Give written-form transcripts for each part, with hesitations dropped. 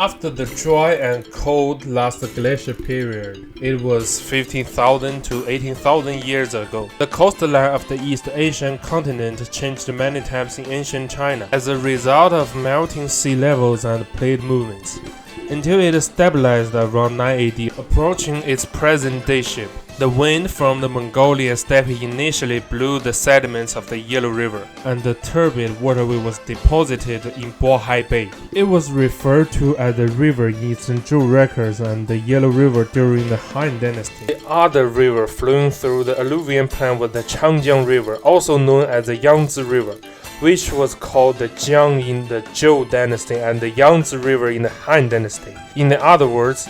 After the dry and cold last glacial period, it was 15,000 to 18,000 years ago. The coastline of the East Asian continent changed many times in ancient China as a result of melting sea levels and plate movements, until it stabilized around 9 AD, approaching its present-day shape. The wind from the Mongolian steppe initially blew the sediments of the Yellow River, and the turbid waterway was deposited in Bohai Bay. It was referred to as the river in Eastern Zhou records and the Yellow River during the Han Dynasty. The other river flowing through the alluvial plain was the Changjiang River, also known as the Yangtze River, which was called the Jiang in the Zhou Dynasty and the Yangtze River in the Han Dynasty. In other words,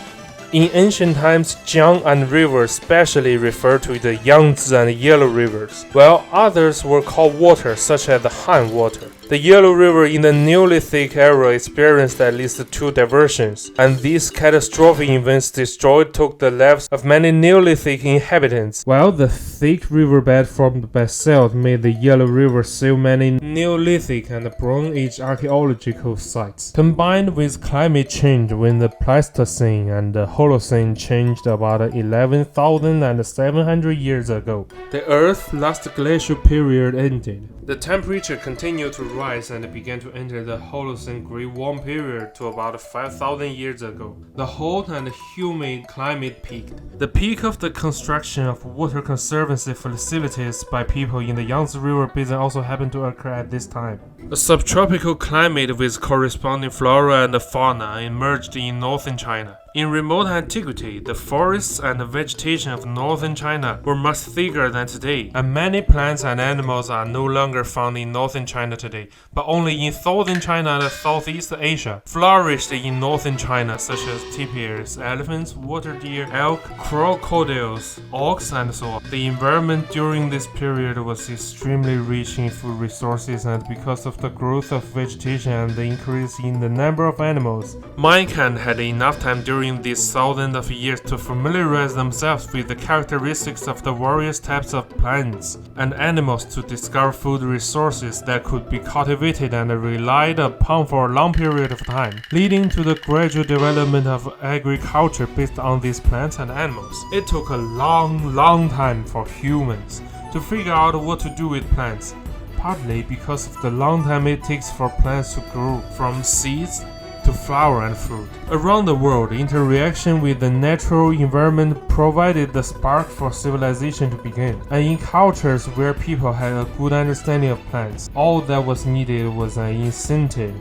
in ancient times, Jiang and river specially referred to the Yangtze and Yellow rivers, while others were called water, such as the Han water. The Yellow River in the Neolithic era experienced at least 2 diversions, and these catastrophic events took the lives of many Neolithic inhabitants, while the thick riverbed formed by silt made the Yellow River save many Neolithic and Bronze Age archaeological sites. Combined with climate change when the Pleistocene and the Holocene changed about 11,700 years ago, the Earth's last glacial period ended. The temperature continued to rise and began to enter the Holocene Great Warm period to about 5,000 years ago. The hot and humid climate peaked. The peak of the construction of water conservancy facilities by people in the Yangtze River basin also happened to occur at this time. A subtropical climate with corresponding flora and fauna emerged in northern China. In remote antiquity, the forests and the vegetation of northern China were much thicker than today, and many plants and animals are no longer found in northern China today, but only in southern China and Southeast Asia. Flourished in northern China, such as tapirs, elephants, water deer, elk, crocodiles, auks, and so on. The environment during this period was extremely rich in food resources, and because of the growth of vegetation and the increase in the number of animals, mankind had enough time during these thousands of years to familiarize themselves with the characteristics of the various types of plants and animals to discover food resources that could be cultivated and relied upon for a long period of time, leading to the gradual development of agriculture based on these plants and animals. It took a long time for humans to figure out what to do with plants, partly because of the long time it takes for plants to grow from seeds to flower and fruit. Around the world, interaction with the natural environment provided the spark for civilization to begin, and in cultures where people had a good understanding of plants, all that was needed was an incentive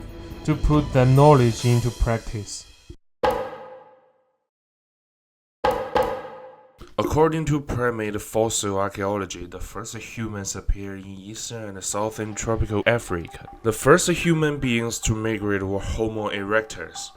to put that knowledge into practice. According to primate fossil archaeology, the first humans appeared in eastern and southern tropical Africa. The first human beings to migrate were Homo erectus,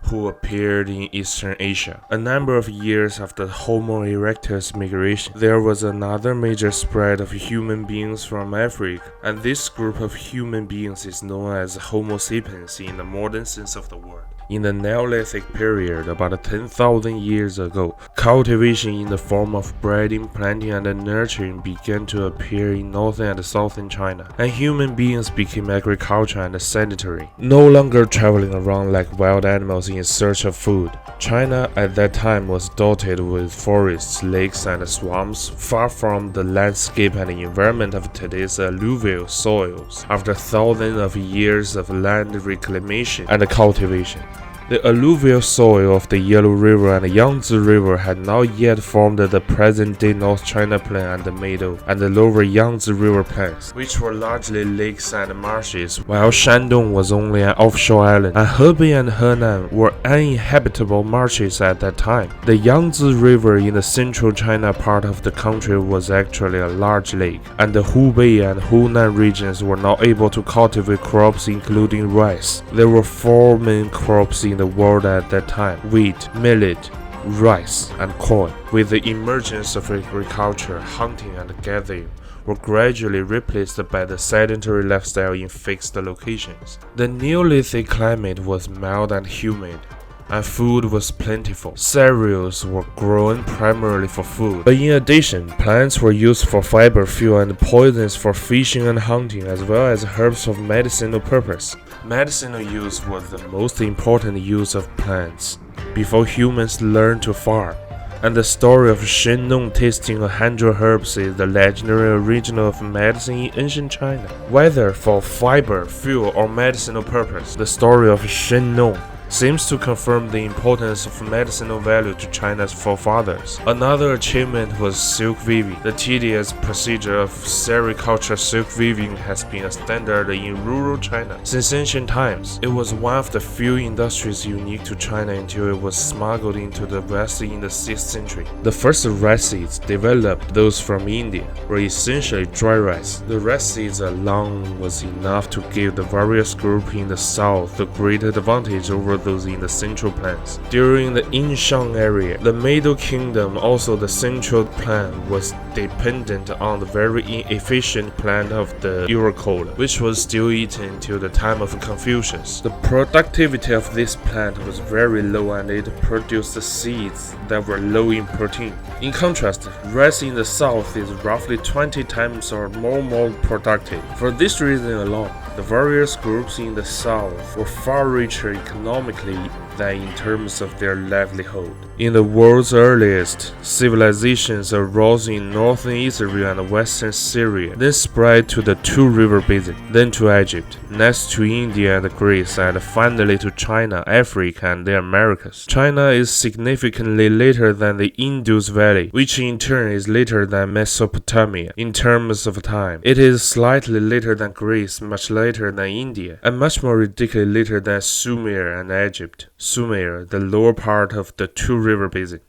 who appeared in Eastern Asia. A number of years after Homo erectus migration, there was another major spread of human beings from Africa, and this group of human beings is known as Homo sapiens in the modern sense of the word. In the Neolithic period, about 10,000 years ago, cultivation in the form of breeding, planting, and nurturing began to appear in northern and southern China, and human beings became agricultural and sedentary, no longer traveling around like wild animals in search of food. China at that time was dotted with forests, lakes, and swamps, far from the landscape and environment of today's alluvial soils. After thousands of years of land reclamation and cultivation, the alluvial soil of the Yellow River and the Yangtze River had not yet formed the present-day North China Plain and the Middle and the lower Yangtze River plains, which were largely lakes and marshes, while Shandong was only an offshore island, and Hebei and Henan were uninhabitable marshes at that time. The Yangtze River in the central China part of the country was actually a large lake, and the Hubei and Hunan regions were not able to cultivate crops including rice. There were 4 main crops in the world at that time: wheat, millet, rice, and corn. With the emergence of agriculture, hunting and gathering were gradually replaced by the sedentary lifestyle in fixed locations. The Neolithic climate was mild and humid, and food was plentiful. Cereals were grown primarily for food, but in addition, plants were used for fiber, fuel, and poisons for fishing and hunting, as well as herbs of medicinal purpose. Medicinal use was the most important use of plants before humans learned to farm. And the story of Shen Nong tasting 100 herbs is the legendary origin of medicine in ancient China. Whether for fiber, fuel, or medicinal purpose, the story of Shen Nong seems to confirm the importance of medicinal value to China's forefathers. Another achievement was silk weaving. The tedious procedure of sericulture silk weaving has been a standard in rural China since ancient times. It was one of the few industries unique to China until it was smuggled into the West in the 6th century. The first rice seeds developed, those from India, were essentially dry rice. The rice seeds alone was enough to give the various groups in the south the great advantage over those in the central plains. During the Yinshan area, the Middle Kingdom, also the central plain, was dependent on the very inefficient plant of the Urocola, which was still eaten until the time of Confucius. The productivity of this plant was very low and it produced seeds that were low in protein. In contrast, rice in the south is roughly 20 times or more productive. For this reason alone, the various groups in the south were far richer economically than in terms of their livelihood. In the world's earliest civilizations arose in northern Israel and western Syria, then spread to the Two-River Basin, then to Egypt, next to India and Greece, and finally to China, Africa, and the Americas. China is significantly later than the Indus Valley, which in turn is later than Mesopotamia in terms of time. It is slightly later than Greece, much later than India, and much more ridiculously later than Sumer and Egypt. Sumer, the lower part of the Two-River Basin.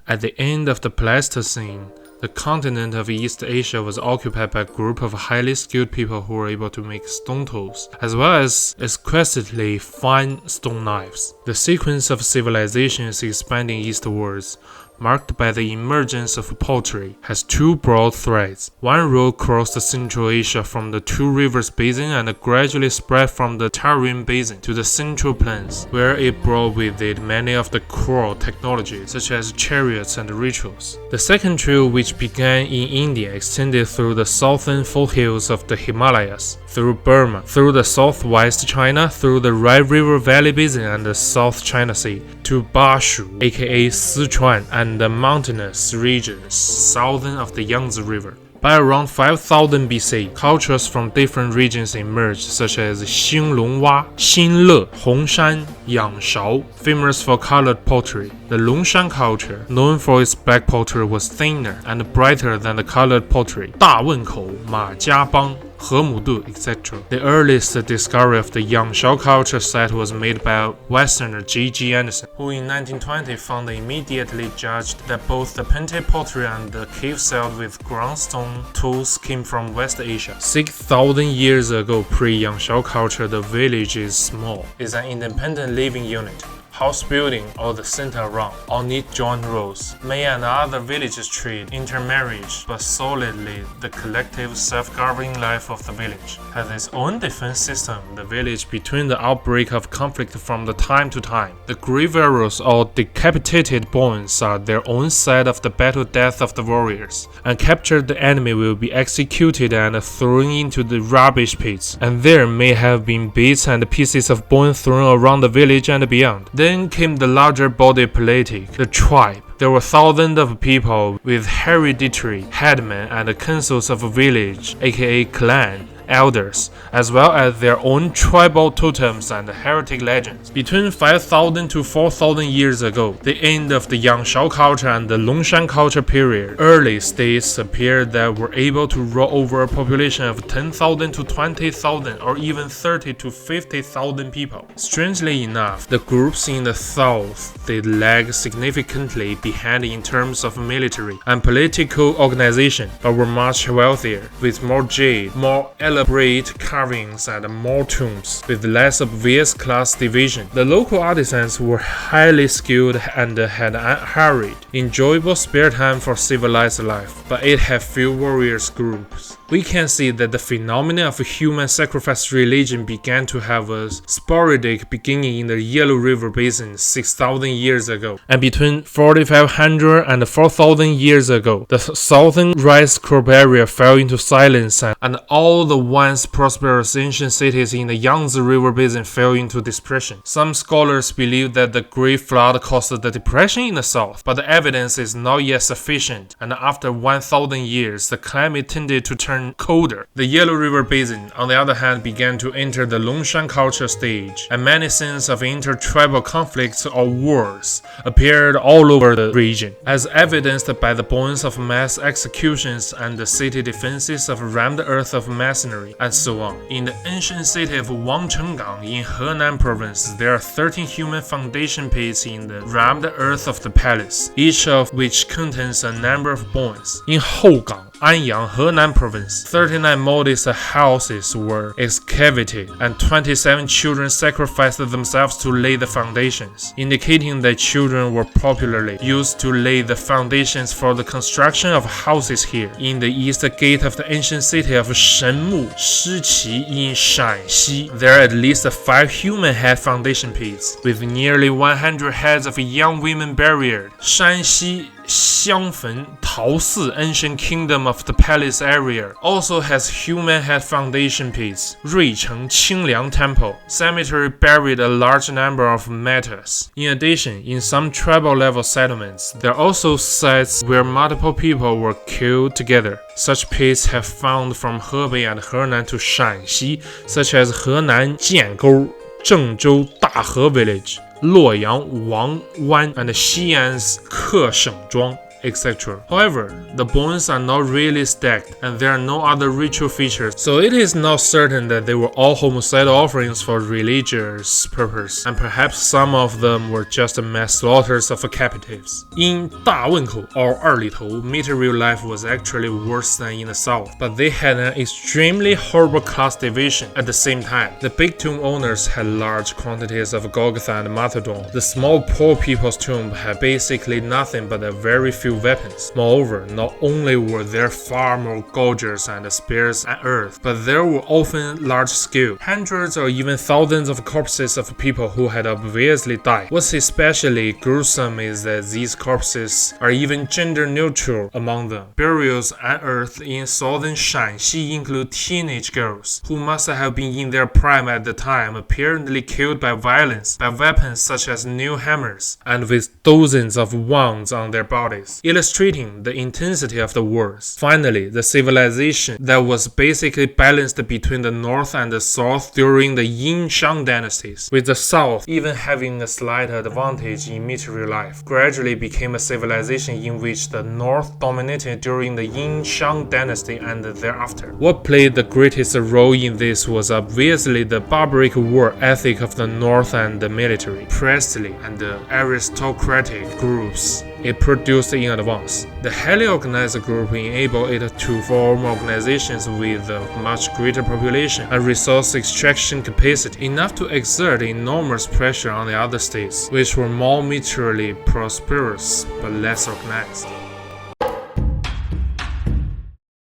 At the end of the Pleistocene, the continent of East Asia was occupied by a group of highly skilled people who were able to make stone tools, as well as exquisitely fine stone knives. The sequence of civilizations expanding eastwards, marked by the emergence of pottery, has two broad threads. One road crossed Central Asia from the Two Rivers Basin and gradually spread from the Tarim Basin to the Central Plains, where it brought with it many of the core technologies, such as chariots and rituals. The second trail, which began in India, extended through the southern foothills of the Himalayas, through Burma, through the southwest China, through the Red River Valley Basin and the South China Sea, to Bashu, aka Sichuan, and the mountainous regions southern of the Yangtze River. By around 5000 BC, cultures from different regions emerged, such as Xinglongwa, Xinle, Hongshan, Yangshao, famous for colored pottery. The Longshan culture, known for its black pottery, was thinner and brighter than the colored pottery. Dawenkou, Majiabang, Hemudu, etc. The earliest discovery of the Yangshao culture site was made by Westerner G.G. Anderson, who in 1920 found and immediately judged that both the painted pottery and the cave sealed with ground stone tools came from West Asia. 6,000 years ago, pre-Yangshao culture, the village is small. It's an independent living unit. House building or the center around, all neat joint rows. May and other villages treat intermarriage, but solidly the collective self-governing life of the village has its own defense system. The village between the outbreak of conflict from the time to time. The grave arrows or decapitated bones are their own side of the battle death of the warriors, and captured the enemy will be executed and thrown into the rubbish pits, and there may have been bits and pieces of bone thrown around the village and beyond. Then came the larger body politic, the tribe. There were thousands of people with hereditary headmen and councils of a village, aka clan, elders, as well as their own tribal totems and heretic legends. Between 5,000 to 4,000 years ago, the end of the Yangshao culture and the Longshan culture period, early states appeared that were able to rule over a population of 10,000 to 20,000 or even 30 to 50,000 people. Strangely enough, the groups in the south did lag significantly behind in terms of military and political organization, but were much wealthier, with more jade, more elegant elaborate carvings and more tombs, with less obvious class division. The local artisans were highly skilled and had unhurried, enjoyable spare time for civilized life, but it had few warriors groups. We can see that the phenomena of human sacrifice religion began to have a sporadic beginning in the Yellow River Basin 6,000 years ago, and between 4,500 and 4,000 years ago, the southern rice crop area fell into silence, and all the once prosperous ancient cities in the Yangtze River Basin fell into depression. Some scholars believe that the Great Flood caused the depression in the south, but the evidence is not yet sufficient, and after 1,000 years, the climate tended to turn colder. The Yellow River Basin, on the other hand, began to enter the Longshan culture stage, and many scenes of intertribal conflicts or wars appeared all over the region, as evidenced by the bones of mass executions and the city defenses of rammed earth of masonry, and so on. In the ancient city of Wangchenggang in Henan province, there are 13 human foundation pits in the rammed earth of the palace, each of which contains a number of bones. In Hougang, Anyang, Henan province, 39 modest houses were excavated, and 27 children sacrificed themselves to lay the foundations, indicating that children were popularly used to lay the foundations for the construction of houses here. In the east gate of the ancient city of Shenmu, Shiqi in Shanxi, there are at least 5 human head foundation pits, with nearly 100 heads of young women buried. Shanxi Xiangfen Taosi, ancient kingdom of the palace area, also has human head foundation pits. Ruicheng Qingliang Temple cemetery buried a large number of martyrs. In addition, in some tribal level settlements, there are also sites where multiple people were killed together. Such pits have found from Hebei and Henan to Shanxi, such as Henan Jiangou, Zhengzhou Dahe village, Luoyang Wangwan, and Xi'an's Keshengzhuang, etc. However, the bones are not really stacked, and there are no other ritual features, so it is not certain that they were all homicidal offerings for religious purpose, and perhaps some of them were just mass slaughters of captives. In Dawenkou or Erlitou, material life was actually worse than in the south, but they had an extremely horrible class division at the same time. The big tomb owners had large quantities of Golgotha and Martyrdom. The small poor people's tomb had basically nothing but a very few weapons. Moreover, not only were there far more gorges and spears and earth, but there were often large-scale, hundreds or even thousands of corpses of people who had obviously died. What's especially gruesome is that these corpses are even gender-neutral among them. Burials unearthed in southern Shanxi include teenage girls, who must have been in their prime at the time, apparently killed by violence, by weapons such as nail hammers, and with dozens of wounds on their bodies, illustrating the intensity of the wars. Finally, the civilization that was basically balanced between the north and the south during the Yin-Shang dynasties, with the south even having a slight advantage in material life, gradually became a civilization in which the north dominated during the Yin-Shang dynasty and thereafter. What played the greatest role in this was obviously the barbaric war ethic of the north and the military, priestly, and the aristocratic groups it produced in advance. The highly organized group enabled it to form organizations with a much greater population and resource extraction capacity, enough to exert enormous pressure on the other states, which were more materially prosperous but less organized.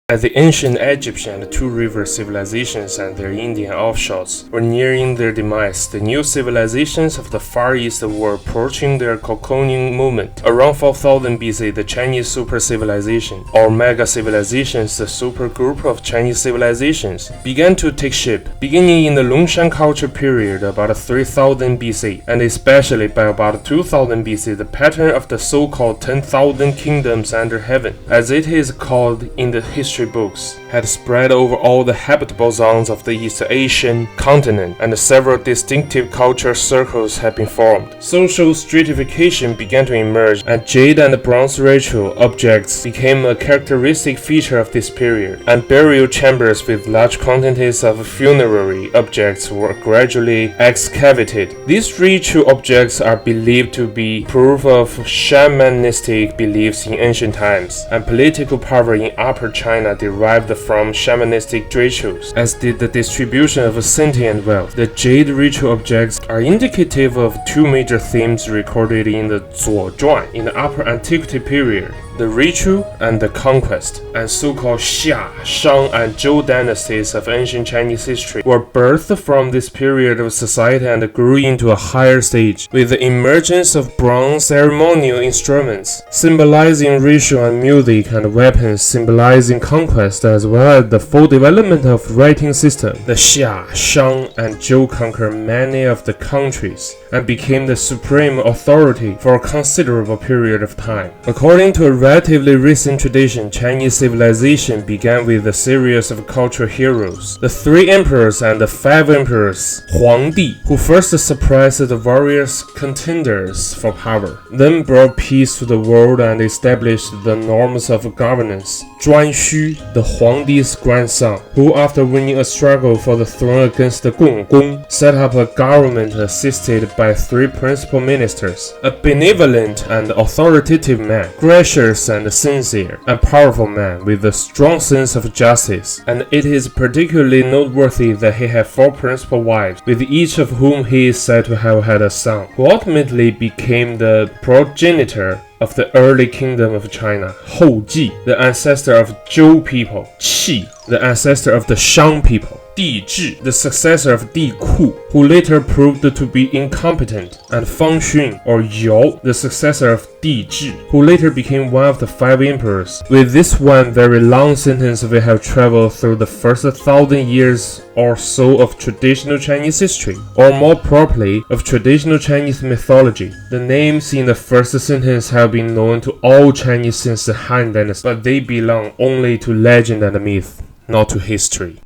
As the ancient Egyptian and Two River civilizations and their Indian offshoots were nearing their demise, the new civilizations of the Far East were approaching their cocooning moment. Around 4000 BC, the Chinese super civilization, or mega civilizations, the supergroup of Chinese civilizations, began to take shape, beginning in the Longshan culture period about 3000 BC, and especially by about 2000 BC, the pattern of the so-called 10,000 kingdoms under heaven, as it is called in the history books, had spread over all the habitable zones of the East Asian continent, and several distinctive cultural circles had been formed. Social stratification began to emerge, and jade and bronze ritual objects became a characteristic feature of this period, and burial chambers with large quantities of funerary objects were gradually excavated. These ritual objects are believed to be proof of shamanistic beliefs in ancient times, and political power in Upper China China derived from shamanistic rituals, as did the distribution of sentient wealth. The jade ritual objects are indicative of two major themes recorded in the 左传 in the Upper Antiquity period: the ritual and the conquest. And so-called Xia, Shang, and Zhou dynasties of ancient Chinese history were birthed from this period of society and grew into a higher stage, with the emergence of bronze ceremonial instruments symbolizing ritual and music, and weapons symbolizing conquest, as well as the full development of writing system. The Xia, Shang, and Zhou conquered many of the countries and became the supreme authority for a considerable period of time. According to a relatively recent tradition, Chinese civilization began with a series of cultural heroes, the 3 emperors and the 5 emperors, Huangdi, who first suppressed the various contenders for power, then brought peace to the world and established the norms of governance. Zhuan Xu, the Huangdi's grandson, who after winning a struggle for the throne against the Gong, set up a government assisted by 3 principal ministers, a benevolent and authoritative man, gracious and sincere, and powerful man with a strong sense of justice. And it is particularly noteworthy that he had 4 principal wives, with each of whom he is said to have had a son, who ultimately became the progenitor of the early kingdom of China, Houji, the ancestor of Zhou people, Qi, the ancestor of the Shang people, Di Zhi, the successor of Di Ku, who later proved to be incompetent, and Fang Xun, or Yao, the successor of Di Zhi, who later became one of the 5 emperors. With this one very long sentence, we have traveled through the first 1,000 years or so of traditional Chinese history, or more properly, of traditional Chinese mythology. The names in the first sentence have been known to all Chinese since the Han Dynasty, but they belong only to legend and myth, not to history.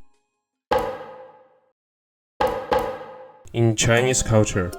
In Chinese culture,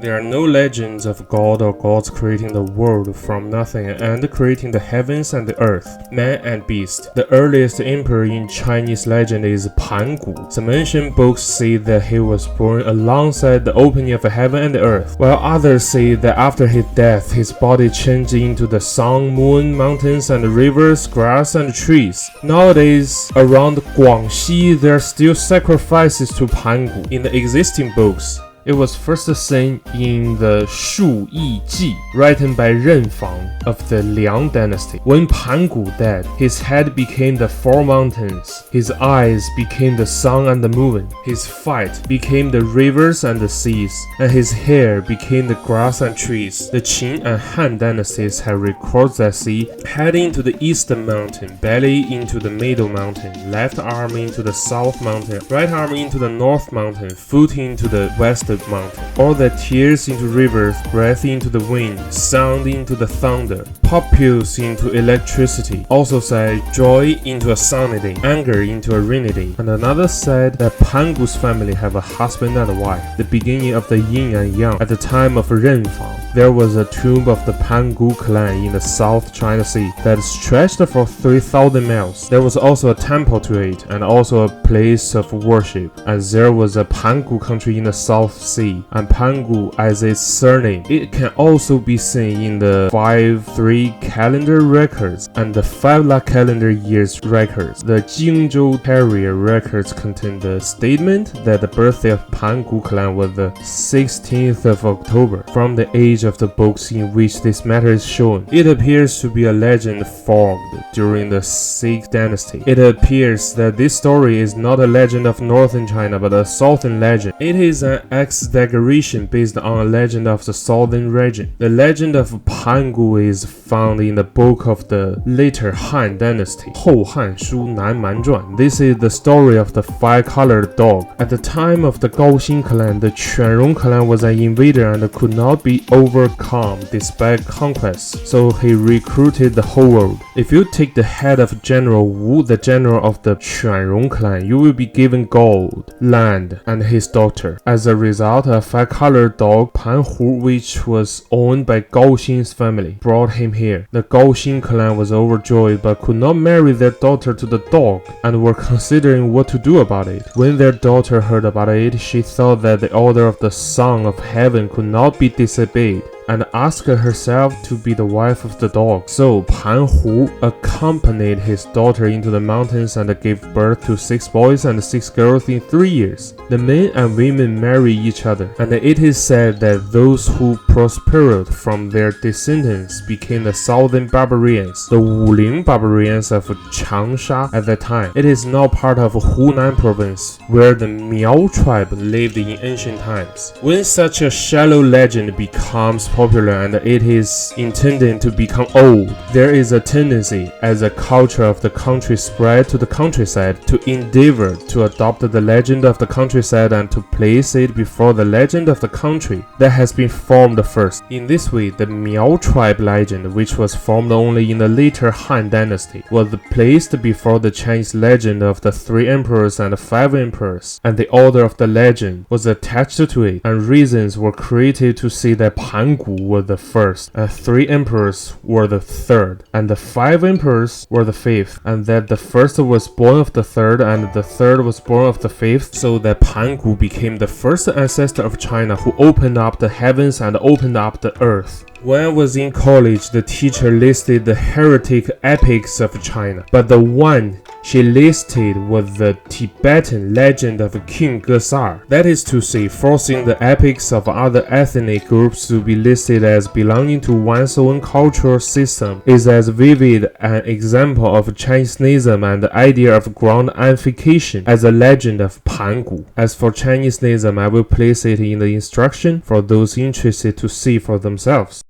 there are no legends of God or gods creating the world from nothing and creating the heavens and the earth, man and beast. The earliest emperor in Chinese legend is Pan Gu. Some ancient books say that he was born alongside the opening of heaven and the earth, while others say that after his death, his body changed into the sun, moon, mountains, and rivers, grass, and trees. Nowadays, around Guangxi, there are still sacrifices to Pan Gu. In the existing books, it was first seen in the Shu Yi Ji, written by Ren Fang of the Liang dynasty. When Pan Gu died, his head became the 4 mountains, his eyes became the sun and the moon, his feet became the rivers and the seas, and his hair became the grass and trees. The Qin and Han dynasties have records that see head into the eastern mountain, belly into the middle mountain, left arm into the south mountain, right arm into the north mountain, foot into the west mountain. All that tears into rivers, breath into the wind, sound into the thunder, popules into electricity. Also said joy into a sunny day, anger into a rainy day. And another said that Pan Gu's family have a husband and a wife, the beginning of the yin and yang. At the time of Ren Fang, there was a tomb of the Pan Gu clan in the South China Sea that stretched for 3,000 miles. There was also a temple to it, and also a place of worship, and there was a Pan Gu country in the South Sea, and Pan Gu as its surname. It can also be seen in the 5-3 calendar records and the 5 lakh calendar years records. The Jingzhou Terrier records contain the statement that the birthday of Pan Gu clan was the 16th of October. From the age of the books in which this matter is shown, it appears to be a legend formed during the 6th dynasty. It appears that this story is not a legend of northern China but a southern legend. It is an exaggeration based on a legend of the southern region. The legend of Pan Gu is found in the book of the later Han dynasty, 后汉书南蛮传. This is the story of the 5-colored dog. At the time of the Gaoxing clan, the Quanrong clan was an invader and could not be overcome despite conquests, so he recruited the whole world. If you take the head of General Wu, the general of the Quanrong clan, you will be given gold, land, and his daughter. As a result, a 5-colored dog, Pan Hu, which was owned by Gaoxing's family, brought him here. The Gaoxing clan was overjoyed but could not marry their daughter to the dog and were considering what to do about it. When their daughter heard about it, she thought that the order of the Son of Heaven could not be disobeyed. and asked herself to be the wife of the dog. So Pan Hu accompanied his daughter into the mountains and gave birth to 6 boys and 6 girls in 3 years. The men and women marry each other, and it is said that those who prospered from their descendants became the Southern barbarians, the Wuling barbarians of Changsha at that time. It is now part of Hunan province, where the Miao tribe lived in ancient times. When such a shallow legend becomes popular and it is intended to become old, there is a tendency, as the culture of the country spread to the countryside, to endeavor to adopt the legend of the countryside and to place it before the legend of the country that has been formed first. In this way, the Miao tribe legend, which was formed only in the later Han dynasty, was placed before the Chinese legend of the 3 emperors and 5 emperors, and the order of the legend was attached to it, and reasons were created to say that Pan Gu were the first, and 3 emperors were the third, and the 5 emperors were the fifth, and that the first was born of the third, and the third was born of the fifth, so that Pan Gu became the first ancestor of China who opened up the heavens and opened up the earth. When I was in college, the teacher listed the heretic epics of China, but the one she listed was the Tibetan legend of King Gesar. That is to say, forcing the epics of other ethnic groups to be listed as belonging to one's own cultural system is as vivid an example of Chinese-ism and the idea of ground-unification as a legend of Pan Gu. As for Chinese-ism, I will place it in the instruction for those interested to see for themselves.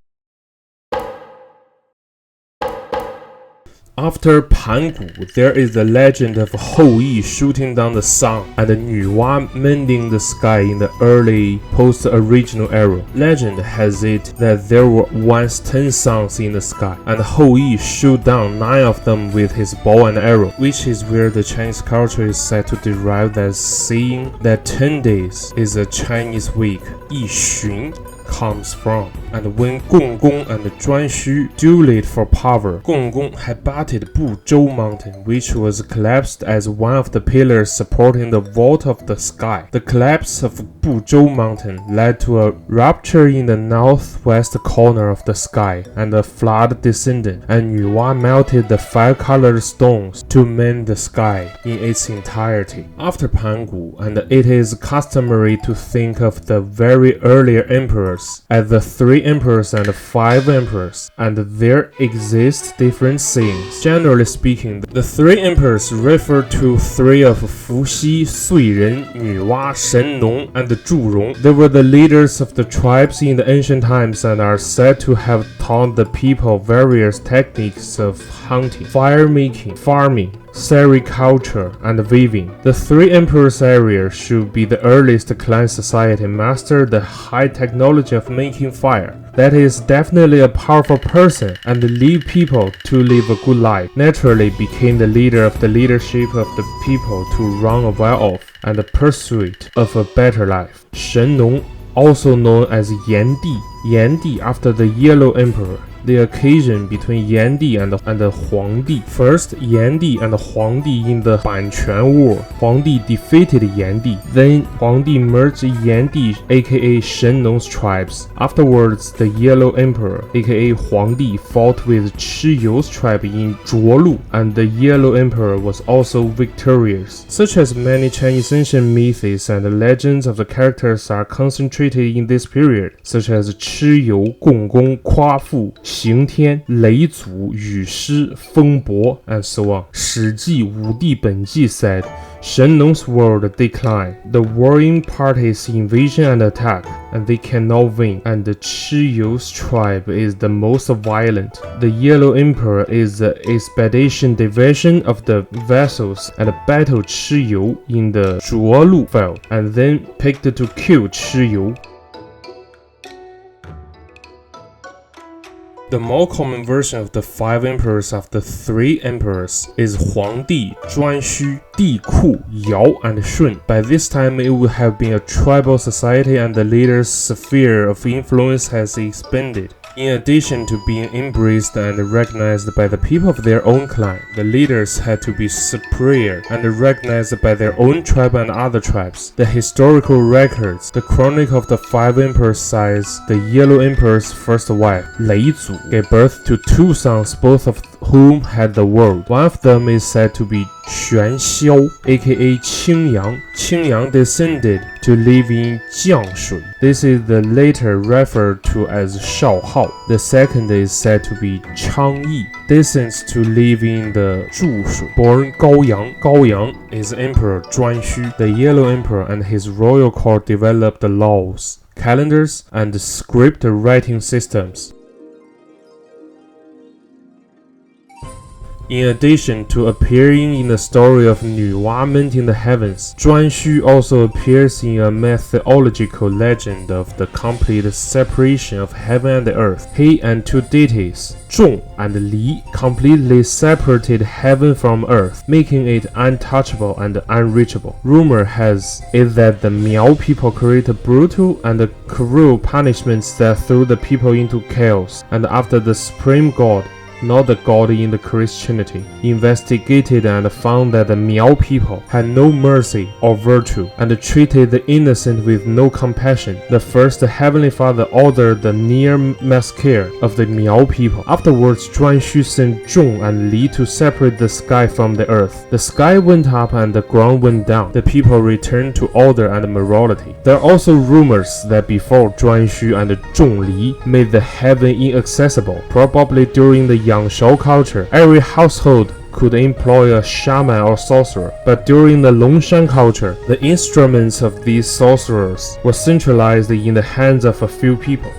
After Pan Gu, there is the legend of Hou Yi shooting down the sun and Nuwa mending the sky in the early post-original era. Legend has it that there were once 10 suns in the sky, and Hou Yi shot down 9 of them with his bow and arrow, which is where the Chinese culture is said to derive that saying that 10 days is a Chinese week, Yi Xun, comes from. And when Gong Gong and Zhuan Xu dueled for power, Gong Gong had battled Buzhou Mountain, which was collapsed as one of the pillars supporting the vault of the sky. The collapse of Buzhou Mountain led to a rupture in the northwest corner of the sky, and a flood descended, and Nuwa melted the 5 colored stones to mend the sky in its entirety. After Pan Gu, and it is customary to think of the very earlier emperors as the 3 emperors and 5 emperors, and there exist different sayings. Generally speaking, the 3 emperors refer to 3 of Fuxi, Suiren, Nuwa, Shen-Nong, and Zhurong. They were the leaders of the tribes in the ancient times and are said to have taught the people various techniques of hunting, fire making, farming, sericulture, and weaving. The 3 emperors area should be the earliest clan society mastered the high technology of making fire. That is definitely a powerful person and lead people to live a good life. Naturally became the leader of the leadership of the people to run a well-off and the pursuit of a better life. Shen-Nong, also known as Yan Di, Yan Di after the Yellow Emperor. The occasion between Yan Di and Huang Di. First, Yan Di and Huang Di in the Banquan War. Huang Di defeated Yan Di. Then Huang Di merged Yan Di aka Shen-Nong's tribes. Afterwards, the Yellow Emperor aka Huang Di fought with Chi You's tribe in Zhuolu, and the Yellow Emperor was also victorious. Such as many Chinese ancient myths and legends of the characters are concentrated in this period, such as Chi You, Gong Gong, Kua Fu, 刑天、雷祖、禹师、风伯 and so on. 史记五帝本纪 said, Shen-Nong's world declined. The warring parties invasion and attack, and they cannot win, and the Chi You's tribe is the most violent. The Yellow Emperor is the expedition division of the vessels and battled Chi You in the Zhuolu field, and then picked to kill Chi You. The more common version of the 5 emperors of the 3 emperors is Huang Di, Zhuan Xu, Di Ku, Yao, and Shun. By this time, it would have been a tribal society and the leader's sphere of influence has expanded. In addition to being embraced and recognized by the people of their own clan, the leaders had to be superior and recognized by their own tribe and other tribes. The historical records, the Chronicle of the Five Emperors says the Yellow Emperor's first wife, Lei Zu, gave birth to 2 sons, both of whom had the world. One of them is said to be Xuan Xiao, aka Qingyang. Qingyang descended to live in Jiangshui. This is the later referred to as Shao Hao. The second is said to be Chang Yi, descends to live in the Zhushui. Born Gao Yang. Gao Yang is Emperor Zhuan Xu. The Yellow Emperor and his royal court developed the laws, calendars, and script writing systems. In addition to appearing in the story of 女娲 mending the heavens, Zhuan Xu also appears in a mythological legend of the complete separation of heaven and the earth. He and 2 deities, Zhong and Li, completely separated heaven from earth, making it untouchable and unreachable. Rumor has it that the Miao people created brutal and cruel punishments that threw the people into chaos, and after the supreme god, not the god in the Christianity, investigated and found that the Miao people had no mercy or virtue and treated the innocent with no compassion. The first Heavenly Father ordered the near massacre of the Miao people. Afterwards, Zhuan Xu sent Zhong and Li to separate the sky from the earth. The sky went up and the ground went down. The people returned to order and morality. There are also rumors that before Zhuan Xu and Zhong Li made the heaven inaccessible, probably during the Yangshao culture, every household could employ a shaman or sorcerer, but during the Longshan culture, the instruments of these sorcerers were centralized in the hands of a few people.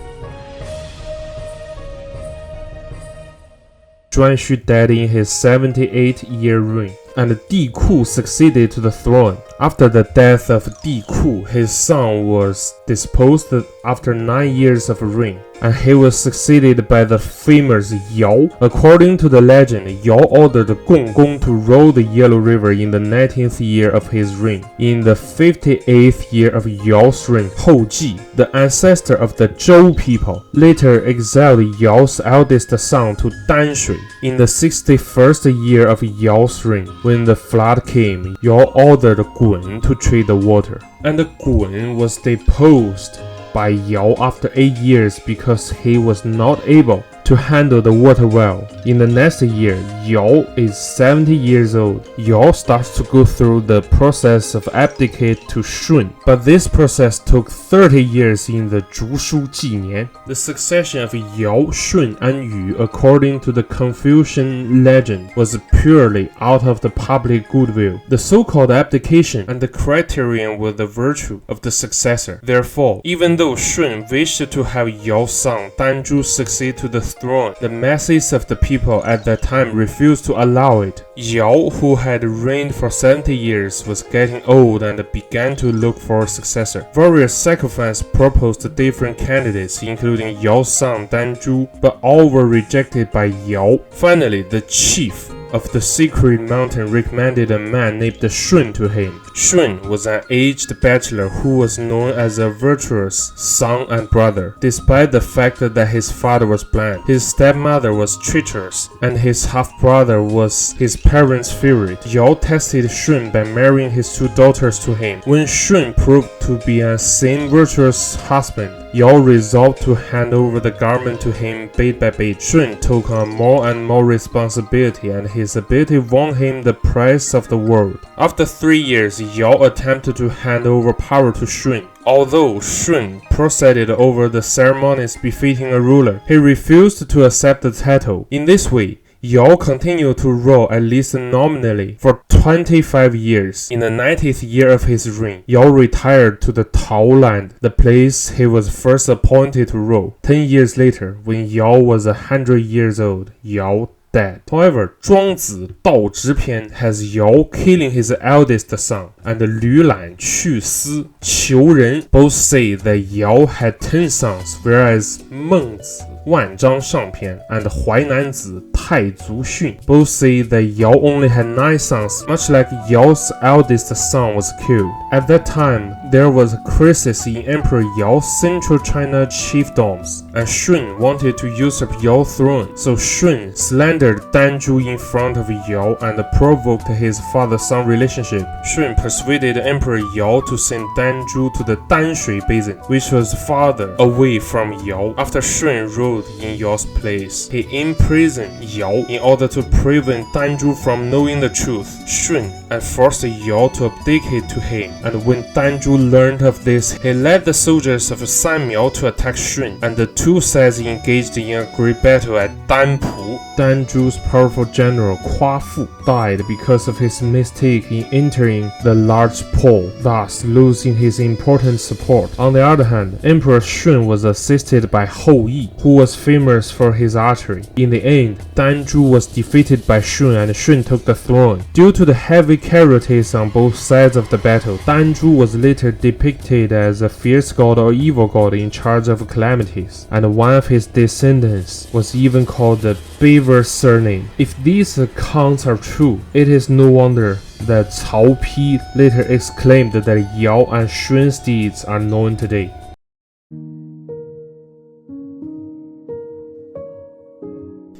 Zhuan Xu died in his 78-year reign, and Di Ku succeeded to the throne. After the death of Di Ku, his son was deposed after 9 years of reign, and he was succeeded by the famous Yao. According to the legend, Yao ordered Gong Gong to row the Yellow River in the 19th year of his reign. In the 58th year of Yao's reign, Hou Ji, the ancestor of the Zhou people, later exiled Yao's eldest son to Danshui. In the 61st year of Yao's reign, when the flood came, Yao ordered Gun to treat the water, and Gun was deposed by Yao after 8 years because he was not able to handle the water well. In the next year, Yao is 70 years old. Yao starts to go through the process of abdicate to Shun, but this process took 30 years in the Zhushu Jinian. The succession of Yao, Shun, and Yu, according to the Confucian legend, was purely out of the public goodwill. The so-called abdication and the criterion were the virtue of the successor. Therefore, even though Shun wished to have Yao's son Danzhu succeed to the throne, the masses of the people at that time refused to allow it. Yao, who had reigned for 70 years, was getting old and began to look for a successor. Various sacrifices proposed different candidates, including Yao's son Danzhu, but all were rejected by Yao. Finally, the chief of the secret mountain recommended a man named Shun to him. Shun was an aged bachelor who was known as a virtuous son and brother. Despite the fact that his father was blind, his stepmother was treacherous, and his half-brother was his parents' favorite, Yao tested Shun by marrying his 2 daughters to him. When Shun proved to be a sane virtuous husband, Yao resolved to hand over the government to him bit by bit. Shun took on more and more responsibility, and his ability won him the praise of the world. After 3 years, Yao attempted to hand over power to Shun. Although Shun presided over the ceremonies befitting a ruler, he refused to accept the title. In this way, Yao continued to rule at least nominally for 25 years. In the 90th year of his reign, Yao retired to the Tao land, the place he was first appointed to rule. 10 years later, when Yao was 100 years old, Yao died. However, 庄子道直篇 has Yao killing his eldest son, and 吕览去私求人 both say that Yao had 10 sons, whereas 孟子万章上篇 and 淮南子太祖训 both say that Yao only had 9 sons, much like Yao's eldest son was killed. At that time, there was a crisis in Emperor Yao's central China chiefdoms, and Shun wanted to usurp Yao's throne, so Shun slandered Danzhu in front of Yao and provoked his father-son relationship. Shun persuaded Emperor Yao to send Danzhu to the Danshui Basin, which was farther away from Yao. After Shun ruled in Yao's place, he imprisoned Yao in order to prevent Danzhu from knowing the truth. Shun and forced Yao to abdicate to him, and when Danzhu learned of this, he led the soldiers of Sanmiao to attack Shun, and the two sides engaged in a great battle at Danpu. Danzhu's powerful general Hua Fu died because of his mistake in entering the large pool, thus losing his important support. On the other hand, Emperor Shun was assisted by Hou Yi, who was famous for his archery. In the end, Danzhu was defeated by Shun and Shun took the throne. Due to the heavy casualties on both sides of the battle, Danzhu was later depicted as a fierce god or evil god in charge of calamities, and one of his descendants was even called the Beaver surname. If these accounts are true, it is no wonder that Cao Pi later exclaimed that Yao and Shun's deeds are known today.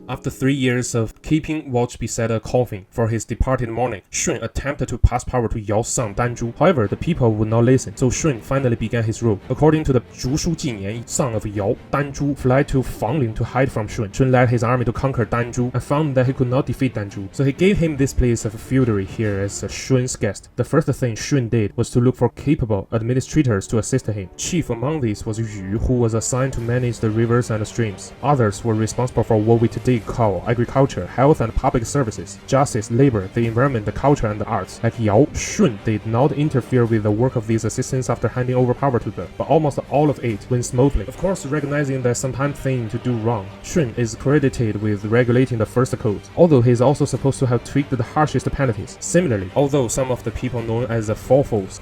After 3 years of keeping watch beside a coffin for his departed monarch, Shun attempted to pass power to Yao's son Danzhu. However, the people would not listen, so Shun finally began his rule. According to the Zhu Shu Jinian, son of Yao, Danzhu fled to Fangling to hide from Shun. Shun led his army to conquer Danzhu and found that he could not defeat Danzhu, so he gave him this place of feudary here as Shun's guest. The first thing Shun did was to look for capable administrators to assist him. Chief among these was Yu, who was assigned to manage the rivers and streams. Others were responsible for what we today call agriculture, health and public services, justice, labor, the environment, the culture and the arts. Like Yao, Shun did not interfere with the work of these assistants after handing over power to them, but almost all of it went smoothly. Of course, recognizing that sometimes things to do wrong, Shun is credited with regulating the first code, although he is also supposed to have tweaked the harshest penalties. Similarly, although some of the people known as the Fofos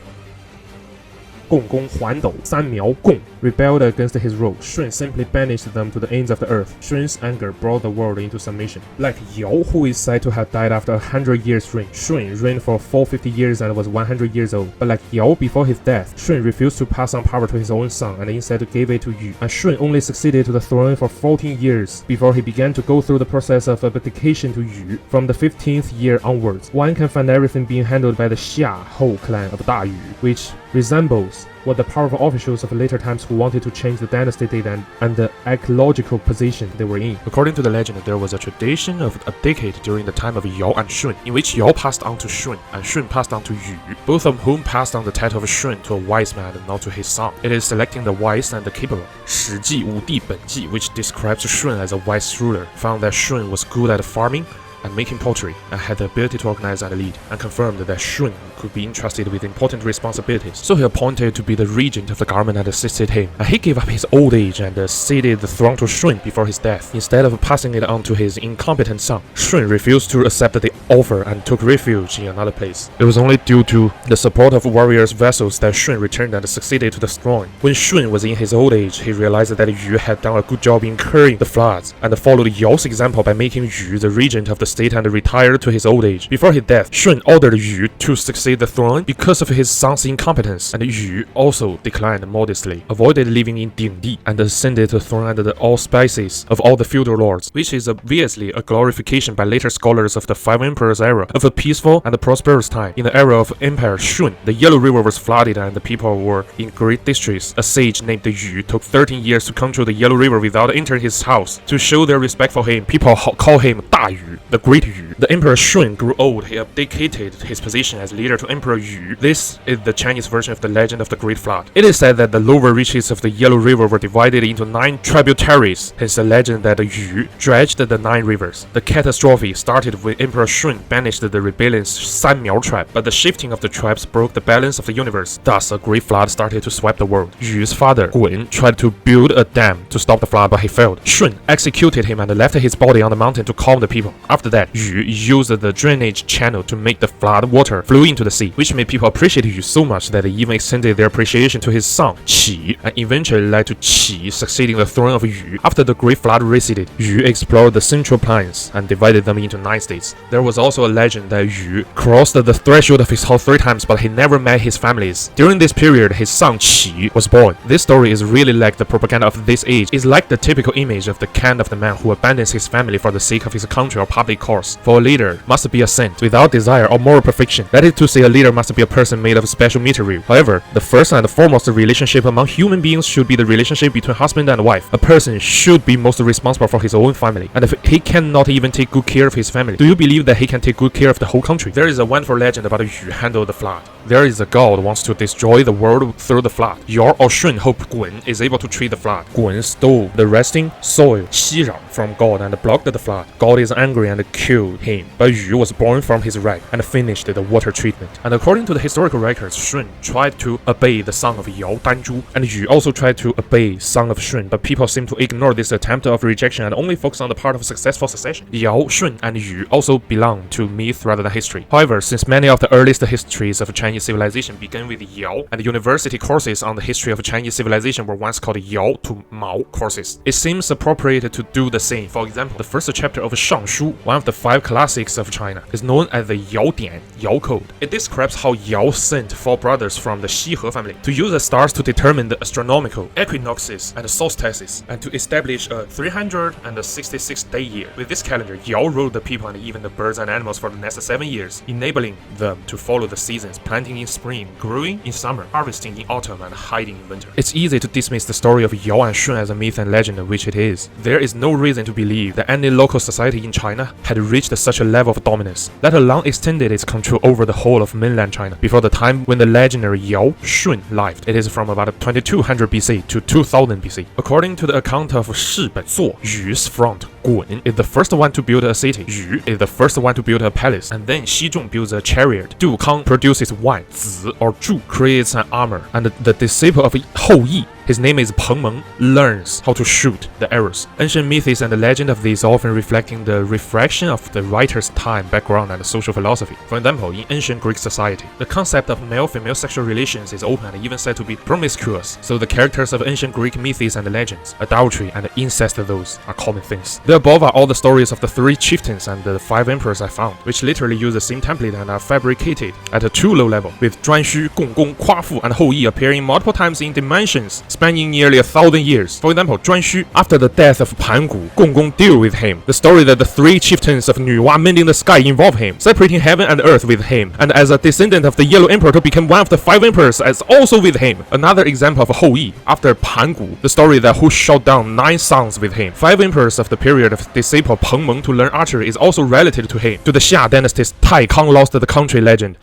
rebelled against his rule, Shun simply banished them to the ends of the earth. Shun's anger brought the world into submission. Like Yao, who is said to have died after 100 years reign, Shun reigned for 450 years and was 100 years old. But like Yao before his death, Shun refused to pass on power to his own son and instead gave it to Yu. And Shun only succeeded to the throne for 14 years before he began to go through the process of abdication to Yu. From the 15th year onwards, one can find everything being handled by the Xia Hou clan of Da Yu, which resembles what the powerful officials of later times who wanted to change the dynasty did and the ecological position they were in. According to the legend, there was a tradition of abdicate during the time of Yao and Shun, in which Yao passed on to Shun and Shun passed on to Yu, both of whom passed on the title of Shun to a wise man and not to his son. It is selecting the wise and the capable. 史记五帝本纪, which describes Shun as a wise ruler, found that Shun was good at farming and making pottery, and had the ability to organize and lead, and confirmed that Shun could be entrusted with important responsibilities. So he appointed to be the regent of the government and assisted him, and he gave up his old age and ceded the throne to Shun before his death, instead of passing it on to his incompetent son. Shun refused to accept the offer and took refuge in another place. It was only due to the support of warriors' vessels that Shun returned and succeeded to the throne. When Shun was in his old age, he realized that Yu had done a good job in curing the floods, and followed Yao's example by making Yu the regent of the state and retired to his old age. Before his death, Shun ordered Yu to succeed the throne because of his son's incompetence, and Yu also declined modestly, avoided living in Dingdi, and ascended to the throne under the auspices of all the feudal lords, which is obviously a glorification by later scholars of the Five Emperors era of a peaceful and prosperous time. In the era of Emperor Shun, the Yellow River was flooded and the people were in great distress. A sage named Yu took 13 years to control the Yellow River without entering his house. To show their respect for him, people call him Da Yu, the Great Yu. The Emperor Shun grew old. He abdicated his position as leader to Emperor Yu. This is the Chinese version of the legend of the Great Flood. It is said that the lower reaches of the Yellow River were divided into 9 tributaries, hence the legend that Yu dredged the 9 rivers. The catastrophe started when Emperor Shun banished the rebellious Sanmiao tribe, but the shifting of the tribes broke the balance of the universe. Thus, a great flood started to sweep the world. Yu's father, Gun, tried to build a dam to stop the flood, but he failed. Shun executed him and left his body on the mountain to calm the people. After After that, Yu used the drainage channel to make the flood water flow into the sea, which made people appreciate Yu so much that they even extended their appreciation to his son, Qi, and eventually led to Qi succeeding the throne of Yu. After the great flood receded, Yu explored the central plains and divided them into 9 states. There was also a legend that Yu crossed the threshold of his hall 3 times, but he never met his families. During this period, his son Qi was born. This story is really like the propaganda of this age. It's like the typical image of the kind of the man who abandons his family for the sake of his country or public cause. For a leader must be a saint without desire or moral perfection. That is to say, a leader must be a person made of special material. However, the first and foremost relationship among human beings should be the relationship between husband and wife. A person should be most responsible for his own family, and if he cannot even take good care of his family, do you believe that he can take good care of the whole country? There is a wonderful legend about Yu handle the flood. There is a god who wants to destroy the world through the flood. Yor or Shun hope Gun is able to treat the flood. Gun stole the resting soil Xirang from God and blocked the flood. God is angry and killed him, but Yu was born from his wreck and finished the water treatment. And according to the historical records, Shun tried to obey the son of Yao Danzhu, and Yu also tried to obey son of Shun, but people seem to ignore this attempt of rejection and only focus on the part of successful succession. Yao, Shun, and Yu also belong to myth rather than history. However, since many of the earliest histories of Chinese civilization began with Yao, and the university courses on the history of Chinese civilization were once called Yao to Mao courses, it seems appropriate to do the same. For example, the first chapter of Shangshu, one of the 5 classics of China, is known as the Yao Dian, Yao Code. It describes how Yao sent 4 brothers from the Xihe family to use the stars to determine the astronomical equinoxes and solstices, and to establish a 366-day year. With this calendar, Yao ruled the people and even the birds and animals for the next 7 years, enabling them to follow the seasons, planting in spring, growing in summer, harvesting in autumn, and hiding in winter. It's easy to dismiss the story of Yao and Shun as a myth and legend, which it is. There is no reason to believe that any local society in China had reached such a level of dominance, let alone extended its control over the whole of mainland China before the time when the legendary Yao Shun lived. It is from about 2200 BC to 2000 BC. According to the account of Shi Zuo, Yu's front, Gun, is the first one to build a city. Yu is the first one to build a palace, and then Xizhong builds a chariot. Du Kang produces wine. Zi or Zhu creates an armor, and the disciple of Hou Yi, his name is Peng Meng, learns how to shoot the arrows. Ancient myths and the legend of these often reflecting the reflection of the writer's time, background, and social philosophy. For example, in ancient Greek society, the concept of male-female sexual relations is open and even said to be promiscuous. So the characters of ancient Greek myths and legends, adultery and incest, those are common things. The above are all the stories of the 3 chieftains and the 5 emperors I found, which literally use the same template and are fabricated at a too low level, with Zhuanxu, Gonggong, Kuafu, and Hou Yi appearing multiple times in dimensions spanning nearly 1,000 years. For example, Zhuanxu, after the death of Pan Gu, Gonggong deal with him. The story that the 3 chieftains of Nuwa mending the sky involve him, separating heaven and earth with him, and as a descendant of the Yellow Emperor to become one of the 5 emperors as also with him. Another example of Hou Yi, after Pan Gu, the story that who shot down 9 sons with him. 5 emperors of the period of disciple Peng Meng to learn archery is also related to him. To the Xia dynasty's Tai Kang lost the country legend.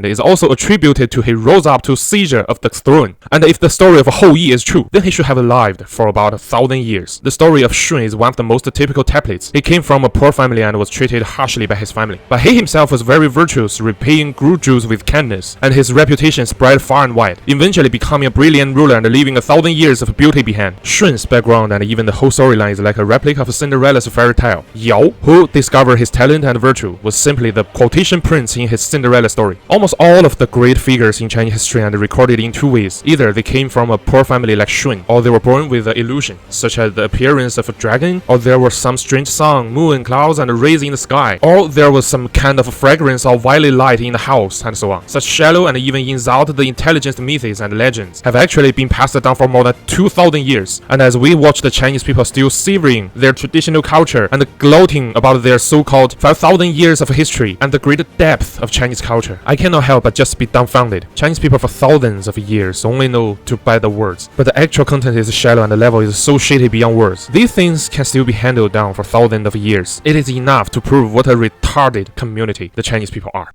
Is also attributed to he rose up to seizure of the throne. And if the story of Hou Yi is true, then he should have lived for about 1,000 years. The story of Shun is one of the most typical templates. He came from a poor family and was treated harshly by his family, but he himself was very virtuous, repaying Jews with kindness, and his reputation spread far and wide, eventually becoming a brilliant ruler and leaving 1,000 years of beauty behind. Shun's background and even the whole storyline is like a replica of Cinderella's fairy tale. Yao, who discovered his talent and virtue, was simply the quotation prince in his Cinderella story. Almost all of the great figures in Chinese history are recorded in 2 ways. Either they came from a poor family like Shun, or they were born with an illusion, such as the appearance of a dragon, or there was some strange sun, moon, clouds, and rays in the sky, or there was some kind of fragrance or violet light in the house, and so on. Such shallow and even insulted intelligent myths and legends have actually been passed down for more than 2,000 years. And as we watch the Chinese people still savoring their traditional culture and gloating about their so-called 5,000 years of history and the great depth of Chinese culture, I cannot help but just be dumbfounded. Chinese people for thousands of years only know to buy the words, but the actual content is shallow and the level is so shitty beyond words. These things can still be handled down for thousands of years. It is enough to prove what a retarded community the Chinese people are.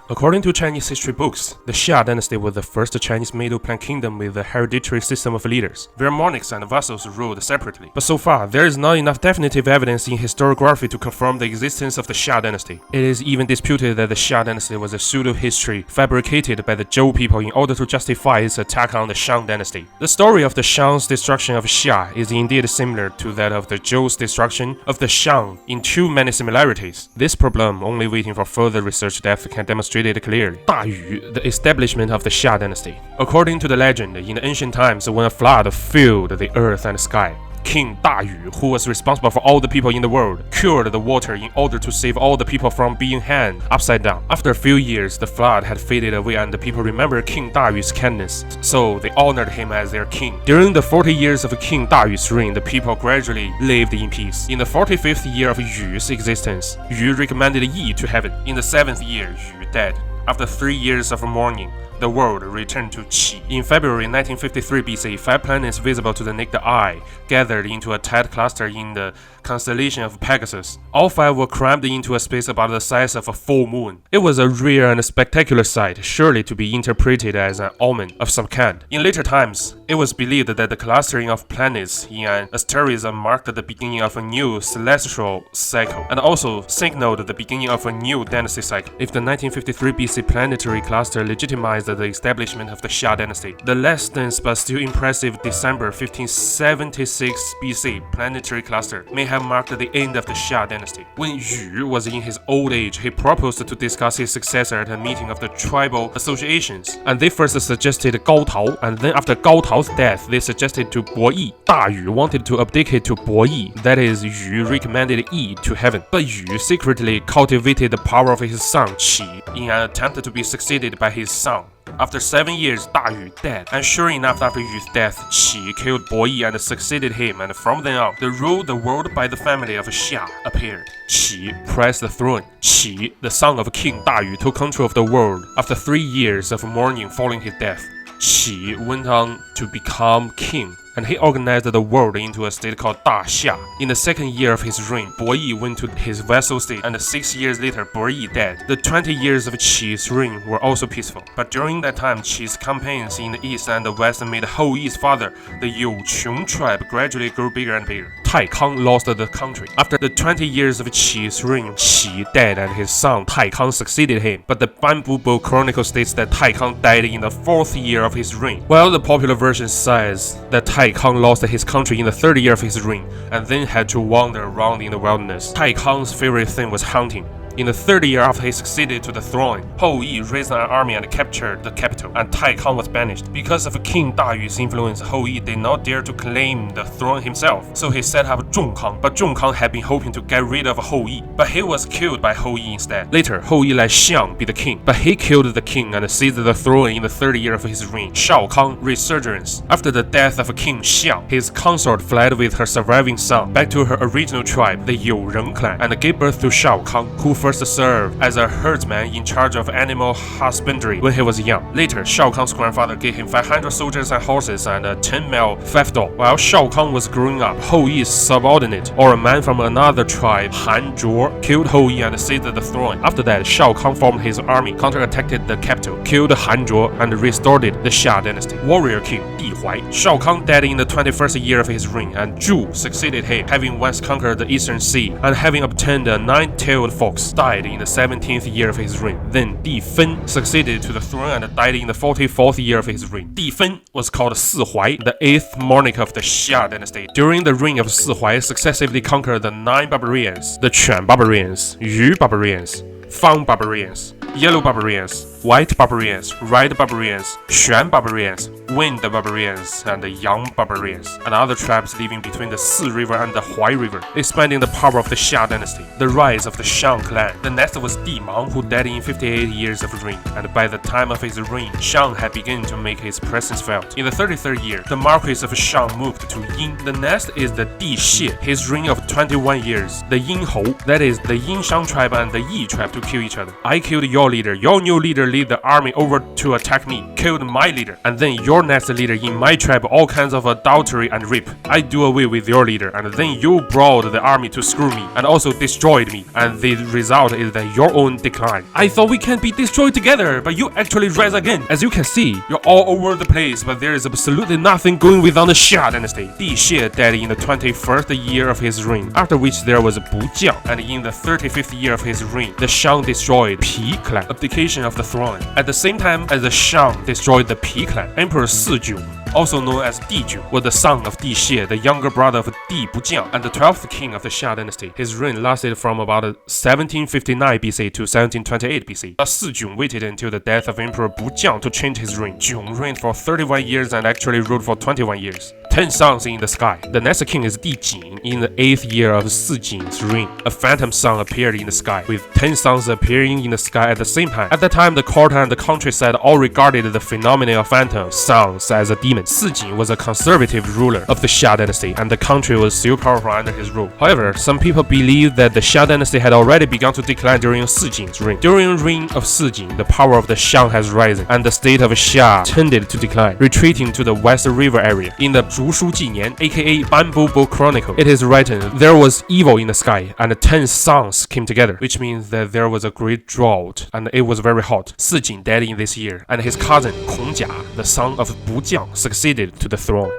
According to Chinese history books, the Xia dynasty was the first Chinese middle plain kingdom with a hereditary system of leaders, where monarchs and vassals ruled separately. But so far, there is not enough definitive evidence in historiography to confirm the existence of the Xia dynasty. It is even disputed that the Xia dynasty was a pseudo-history fabricated by the Zhou people in order to justify its attack on the Shang dynasty. The story of the Shang's destruction of Xia is indeed similar to that of the Zhou's destruction of the Shang in too many similarities. This problem, only waiting for further research depth, can demonstrate it clearly. Dayu, the establishment of the Xia dynasty. According to the legend, in the ancient times when a flood filled the earth and sky, King Dayu, who was responsible for all the people in the world, cured the water in order to save all the people from being hanged upside down. After a few years, the flood had faded away and the people remembered King Dayu's kindness, so they honored him as their king. During the 40 years of King Dayu's reign, the people gradually lived in peace. In the 45th year of Yu's existence, Yu recommended Yi to heaven. In the 7th year, Yu died. After 3 years of mourning, the world returned to Qi. In February 1953 BC, 5 planets visible to the naked eye gathered into a tight cluster in the constellation of Pegasus. All 5 were crammed into a space about the size of a full moon. It was a rare and spectacular sight, surely to be interpreted as an omen of some kind. In later times, it was believed that the clustering of planets in an asterism marked the beginning of a new celestial cycle, and also signaled the beginning of a new dynasty cycle. If the 1953 BC planetary cluster legitimized the establishment of the Xia dynasty, the less dense but still impressive December 1576 BC planetary cluster may have marked the end of the Xia dynasty. When Yu was in his old age, he proposed to discuss his successor at a meeting of the tribal associations, and they first suggested Gao Tao, and then after Gao Tao's death, they suggested to Bo Yi. Da Yu wanted to abdicate to Bo Yi, that is, Yu recommended Yi to heaven, but Yu secretly cultivated the power of his son Qi in an attempt to be succeeded by his son. After 7 years, Da Yu died, and sure enough, after Yu's death, Qi killed Bo Yi and succeeded him, and from then on, the rule the world by the family of Xia appeared. Qi pressed the throne. Qi, the son of King Da Yu, took control of the world. After 3 years of mourning following his death, Qi went on to become king, and he organized the world into a state called Da Xia. In the 2nd year of his reign, Bo Yi went to his vassal state, and 6 years later, Bo Yi died. The 20 years of Qi's reign were also peaceful, but during that time, Qi's campaigns in the east and the west made Hou Yi's father, the Youqiong tribe, gradually grow bigger and bigger. Tai Kang lost the country. After the 20 years of Qi's reign, Qi died and his son Tai Kang succeeded him, but the Bamboo Bow Chronicle states that Tai Kang died in the 4th year of his reign, while the popular version says that Tai Kang lost his country in the 3rd year of his reign, and then had to wander around in the wilderness. Tai Kang's favorite thing was hunting. In the 3rd year after he succeeded to the throne, Hou Yi raised an army and captured the capital, and Tai Kang was banished. Because of King Da Yu's influence, Hou Yi did not dare to claim the throne himself, so he set up Zhong Kang, but Zhong Kang had been hoping to get rid of Hou Yi, but he was killed by Hou Yi instead. Later, Hou Yi let Xiang be the king, but he killed the king and seized the throne in the 3rd year of his reign. Shao Kang resurgence. After the death of King Xiang, his consort fled with her surviving son back to her original tribe, the Youreng clan, and gave birth to Shao Kang, who first served as a herdsman in charge of animal husbandry when he was young. Later, Shao Kang's grandfather gave him 500 soldiers and horses and a 10-mile fief dog. While Shao Kang was growing up, Hou Yi's subordinate, or a man from another tribe, Han Zhuo, killed Hou Yi and seized the throne. After that, Shao Kang formed his army, counterattacked the capital, killed Han Zhuo, and restored the Xia dynasty. Warrior King Di Huai. Shao Kang died in the 21st year of his reign, and Zhu succeeded him, having once conquered the Eastern Sea and having obtained a 9-tailed fox, died in the 17th year of his reign. Then Di Fen succeeded to the throne and died in the 44th year of his reign. Di Fen was called Si Huai, the 8th monarch of the Xia dynasty. During the reign of Si Huai, successively conquered the 9 barbarians: the Quan barbarians, Yu barbarians, Fang barbarians, Yellow barbarians, White barbarians, Red barbarians, Xuan barbarians, Wind barbarians, and the Yang barbarians, and other tribes living between the Si River and the Huai River, expanding the power of the Xia dynasty. The rise of the Shang clan. The next was Di Mang, who died in 58 years of reign, and by the time of his reign, Shang had begun to make his presence felt. In the 33rd year, the Marquis of Shang moved to Yin. The next is the Di Xie, his reign of 21 years. The Yin Hou, that is, the Yin Shang tribe and the Yi tribe to kill each other. I killed your leader, your new leader lead the army over to attack me, killed my leader, and then your next leader in my tribe all kinds of adultery and rape. I do away with your leader, and then you brought the army to screw me, and also destroyed me, and the result is that your own decline. I thought we can be destroyed together, but you actually rise again. As you can see, you're all over the place, but there is absolutely nothing going without the Xia dynasty. Di Xie died in the 21st year of his reign, after which there was Bu Jiang, and in the 35th year of his reign, the Shang destroyed Pi clan, abdication of the throne. At the same time as the Shang destroyed the Pi clan, Emperor Sijun, also known as Dijun, was the son of Di Xie, the younger brother of Di Bujiang, and the 12th king of the Xia dynasty. His reign lasted from about 1759 BC to 1728 BC. But Sijun waited until the death of Emperor Bujiang to change his reign. Jun reigned for 31 years and actually ruled for 21 years. 10 suns in the sky. The next king is Di Jin. In the 8th year of Sijin's reign, a phantom sun appeared in the sky, with 10 suns appearing in the sky at the same time. At the time, the court and the countryside all regarded the phenomenon of phantom suns as a demon. Sijin was a conservative ruler of the Xia dynasty, and the country was still powerful under his rule. However, some people believe that the Xia dynasty had already begun to decline during Sijin's reign. During the reign of Sijin, the power of the Shang has risen, and the state of Xia tended to decline, retreating to the West River area. In the Zhu Shu Jinian, aka Bamboo Book Chronicle, it is written, there was evil in the sky, and 10 suns came together, which means that there was a great drought, and it was very hot. Sijin died in this year, and his cousin Kong Jia, the son of Bu Jiang, succeeded to the throne.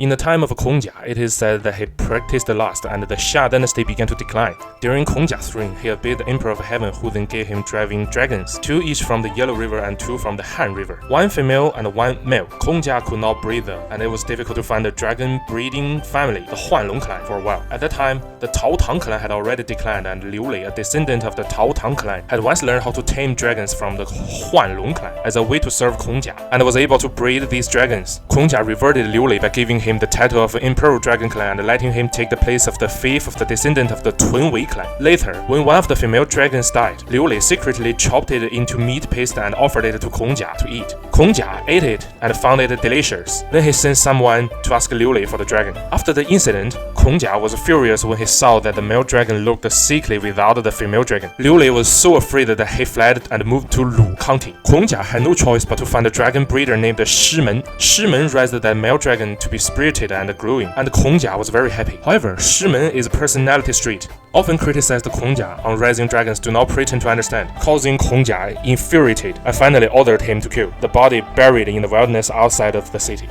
In the time of Kongjia, it is said that he practiced lust and the Xia dynasty began to decline. During Kongjia's reign, he obeyed the Emperor of Heaven, who then gave him driving dragons, 2 each from the Yellow River and 2 from the Han River, 1 female and 1 male. Kongjia could not breed them, and it was difficult to find a dragon breeding family, the Huanlong clan, for a while. At that time, the Tao Tang clan had already declined, and Liu Lei, a descendant of the Tao Tang clan, had once learned how to tame dragons from the Huanlong clan as a way to serve Kongjia, and was able to breed these dragons. Kongjia reverted Liu Lei by giving him the title of Imperial Dragon Clan and letting him take the place of the 5th of the descendant of the Tun Wei clan. Later, when one of the female dragons died, Liu Lei secretly chopped it into meat paste and offered it to Kongjia to eat. Kongjia ate it and found it delicious. Then he sent someone to ask Liu Lei for the dragon. After the incident, Kongjia was furious when he saw that the male dragon looked sickly without the female dragon. Liu Lei was so afraid that he fled and moved to Lu County. Kongjia had no choice but to find a dragon breeder named Shimen. Shimen raised that male dragon to be spirited and growing, and Kongjia was very happy. However, Shimen is a personality street, often criticized Kongjia on raising dragons do not pretend to understand, causing Kongjia infuriated and finally ordered him to kill the body buried in the wilderness outside of the city.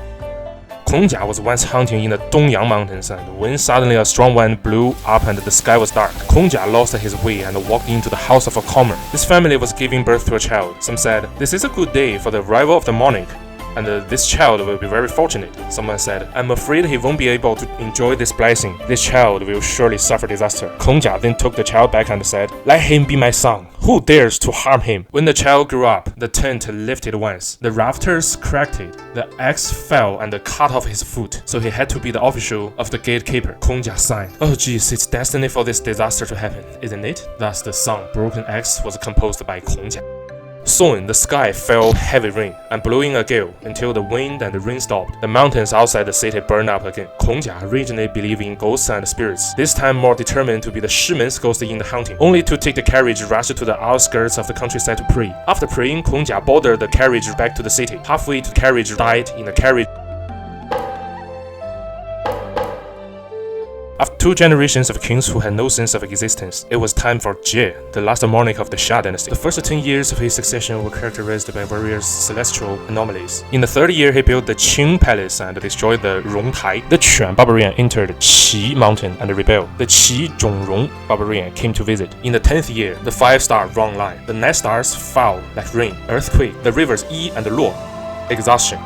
Kongjia was once hunting in the Dongyang Mountains, and when suddenly a strong wind blew up and the sky was dark, Kongjia lost his way and walked into the house of a comer. This family was giving birth to a child. Some said, "This is a good day for the arrival of the monarch, and this child will be very fortunate." Someone said, "I'm afraid he won't be able to enjoy this blessing. This child will surely suffer disaster." Kongjia then took the child back and said, "Let him be my son. Who dares to harm him?" When the child grew up, the tent lifted once. The rafters cracked. The axe fell and cut off his foot, so he had to be the official of the gatekeeper. Kongjia sighed. "Oh geez, it's destiny for this disaster to happen, isn't it?" Thus the song Broken Axe was composed by Kongjia. Soon, the sky fell heavy rain and blew in a gale until the wind and the rain stopped. The mountains outside the city burned up again. Kongjia originally believed in ghosts and spirits, this time more determined to be the Shimen's ghost in the hunting, only to take the carriage rushed to the outskirts of the countryside to pray. After praying, Kongjia boarded the carriage back to the city. Halfway to the carriage, died in the carriage. After 2 generations of kings who had no sense of existence, it was time for Jie, the last monarch of the Xia dynasty. The first 10 years of his succession were characterized by various celestial anomalies. In the 3rd year, he built the Qing Palace and destroyed the Rongtai. The Quan barbarian entered Qi Mountain and rebelled. The Qi Zhongrong barbarian came to visit. In the 10th year, the 5 stars wrong line. The 9 stars fell like rain, earthquake, the rivers Yi and Luo, exhaustion.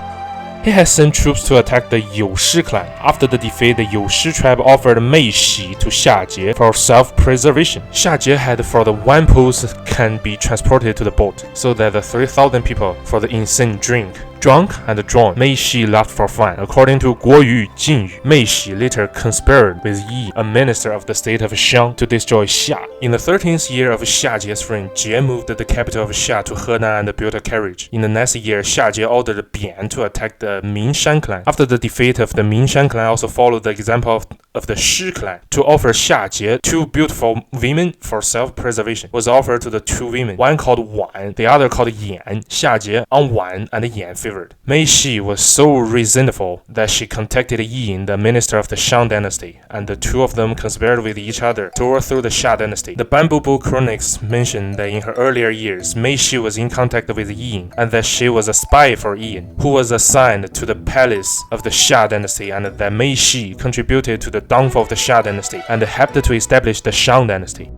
He had sent troops to attack the Youshi clan. After the defeat, the Youshi tribe offered Mei Xi to Xiajie for self-preservation. Xiajie had for the 1 post can be transported to the boat, so that the 3,000 people for the insane drink drunk and drunk. Mei Shi laughed for fun. According to Guo Yu Jin Yu, Mei Shi later conspired with Yi, a minister of the state of Xiang, to destroy Xia. In the 13th year of Xia Jie's reign, Jie moved the capital of Xia to Henan and built a carriage. In the next year, Xia Jie ordered Bian to attack the Mingshan clan. After the defeat of the Mingshan clan, also followed the example of the Shi clan to offer Xia Jie 2 beautiful women for self-preservation. Was offered to the 2 women, one called Wan, the other called Yan. Xia Jie on Wan and Yan favored. Mei Shi was so resentful that she contacted Yin, the minister of the Shang dynasty, and the 2 of them conspired with each other to overthrow the Xia dynasty. The Bamboo Book Chronicles mention that in her earlier years, Mei Shi was in contact with Yin, and that she was a spy for Yin, who was assigned to the palace of the Xia dynasty, and that Mei Shi contributed to the downfall of the Xia dynasty and helped to establish the Shang dynasty.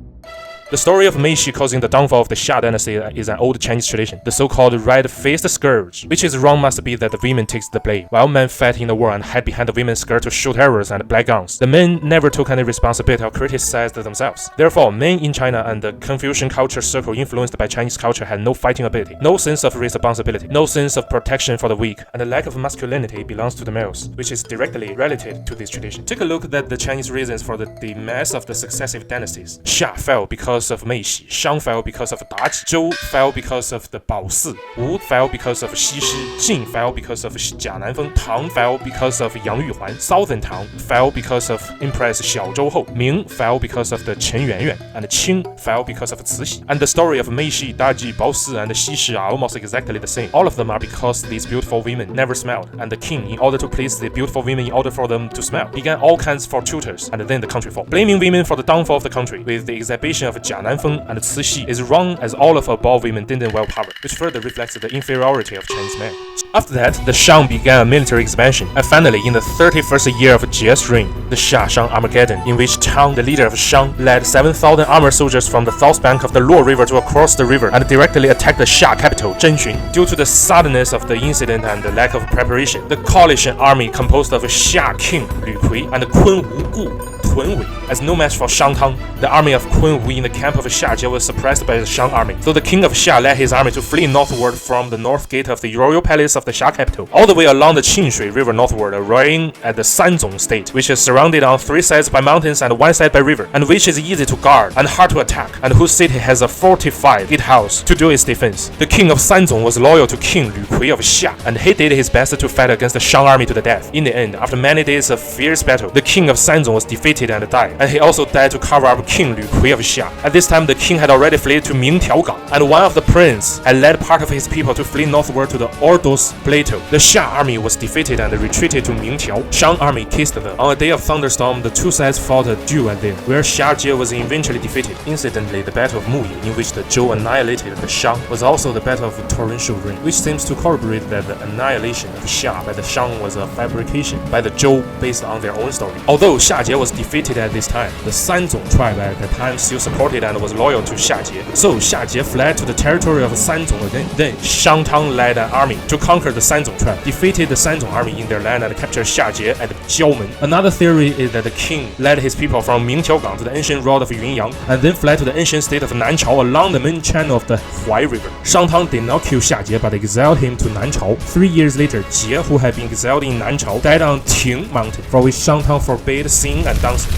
The story of Mei Shi causing the downfall of the Xia dynasty is an old Chinese tradition, the so-called red-faced scourge, which is wrong must be that the women takes the blame. While men fight in the war and hide behind the women's skirt to shoot arrows and black guns, the men never took any responsibility or criticized themselves. Therefore, men in China and the Confucian culture circle influenced by Chinese culture had no fighting ability, no sense of responsibility, no sense of protection for the weak, and a lack of masculinity belongs to the males, which is directly related to this tradition. Take a look at the Chinese reasons for the demise of the successive dynasties. Xia fell because of Mei Shi, Shang fell because of Daji, Zhou fell because of the Bao Si, Wu fell because of Xi Shi, Jin fell because of Jia Nanfeng, Tang fell because of Yang Yuhuan, Southern Tang fell because of Empress Xiao Zhou Hou, Ming fell because of the Chen Yuanyuan, and Qing fell because of Cixi. And the story of Mei Shi, Daji, Bao Si, and Xi Shi are almost exactly the same. All of them are because these beautiful women never smelled, and the king, in order to please the beautiful women in order for them to smell, began all kinds for tutors, and then the country fell. Blaming women for the downfall of the country with the exhibition of Jia Nanfeng and Cixi is wrong, as all of above women didn't well power, which further reflects the inferiority of Chinese men. After that, the Shang began a military expansion, and finally, in the 31st year of Jie's reign, the Xia-Shang Armageddon, in which Tang, the leader of Shang, led 7,000 armored soldiers from the south bank of the Luo River to across the river and directly attack the Xia capital, Zhenxun. Due to the suddenness of the incident and the lack of preparation, the coalition army composed of Xia King Lu Kui and Kun Wu Gu Tun Wei as no match for Shang Tang. The army of Kun Wu in the camp of Xia Jie was suppressed by the Shang army, so the king of Xia led his army to flee northward from the north gate of the royal palace of the Xia capital, all the way along the Qinshui River northward, arriving at the Sanzong state, which is surrounded on 3 sides by mountains and 1 side by river, and which is easy to guard and hard to attack, and whose city has a fortified gatehouse to do its defense. The king of Sanzong was loyal to King Lu Kui of Xia, and he did his best to fight against the Shang army to the death. In the end, after many days of fierce battle, the king of Sanzong was defeated and died, and he also died to cover up King Lu Kui of Xia. At this time, the king had already fled to Mingtiaogang, and one of the princes had led part of his people to flee northward to the Ordos Plateau. The Xia army was defeated and retreated to Mingtiao. Shang army kissed them. On a day of thunderstorm, the 2 sides fought a duel there, where Xia Jie was eventually defeated. Incidentally, the Battle of Muyi, in which the Zhou annihilated the Shang, was also the Battle of Torrential Rain, which seems to corroborate that the annihilation of Xia by the Shang was a fabrication by the Zhou based on their own story. Although Xia Jie was defeated at this time, the Sanzong tribe at the time still supported and was loyal to Xia Jie. So Xia Jie fled to the territory of Sanzong again. Then Shang Tang led an army to conquer the Sanzong tribe, defeated the Sanzong army in their land and captured Xia Jie at Jiaomen. Another theory is that the king led his people from Mingtiaogang to the ancient road of Yunyang and then fled to the ancient state of Nanchao along the main channel of the Huai River. Shang Tang did not kill Xia Jie but exiled him to Nanchao. 3 years later, Jie, who had been exiled in Nanchao, died on Ting mountain, for which Shang Tang forbade singing and dancing.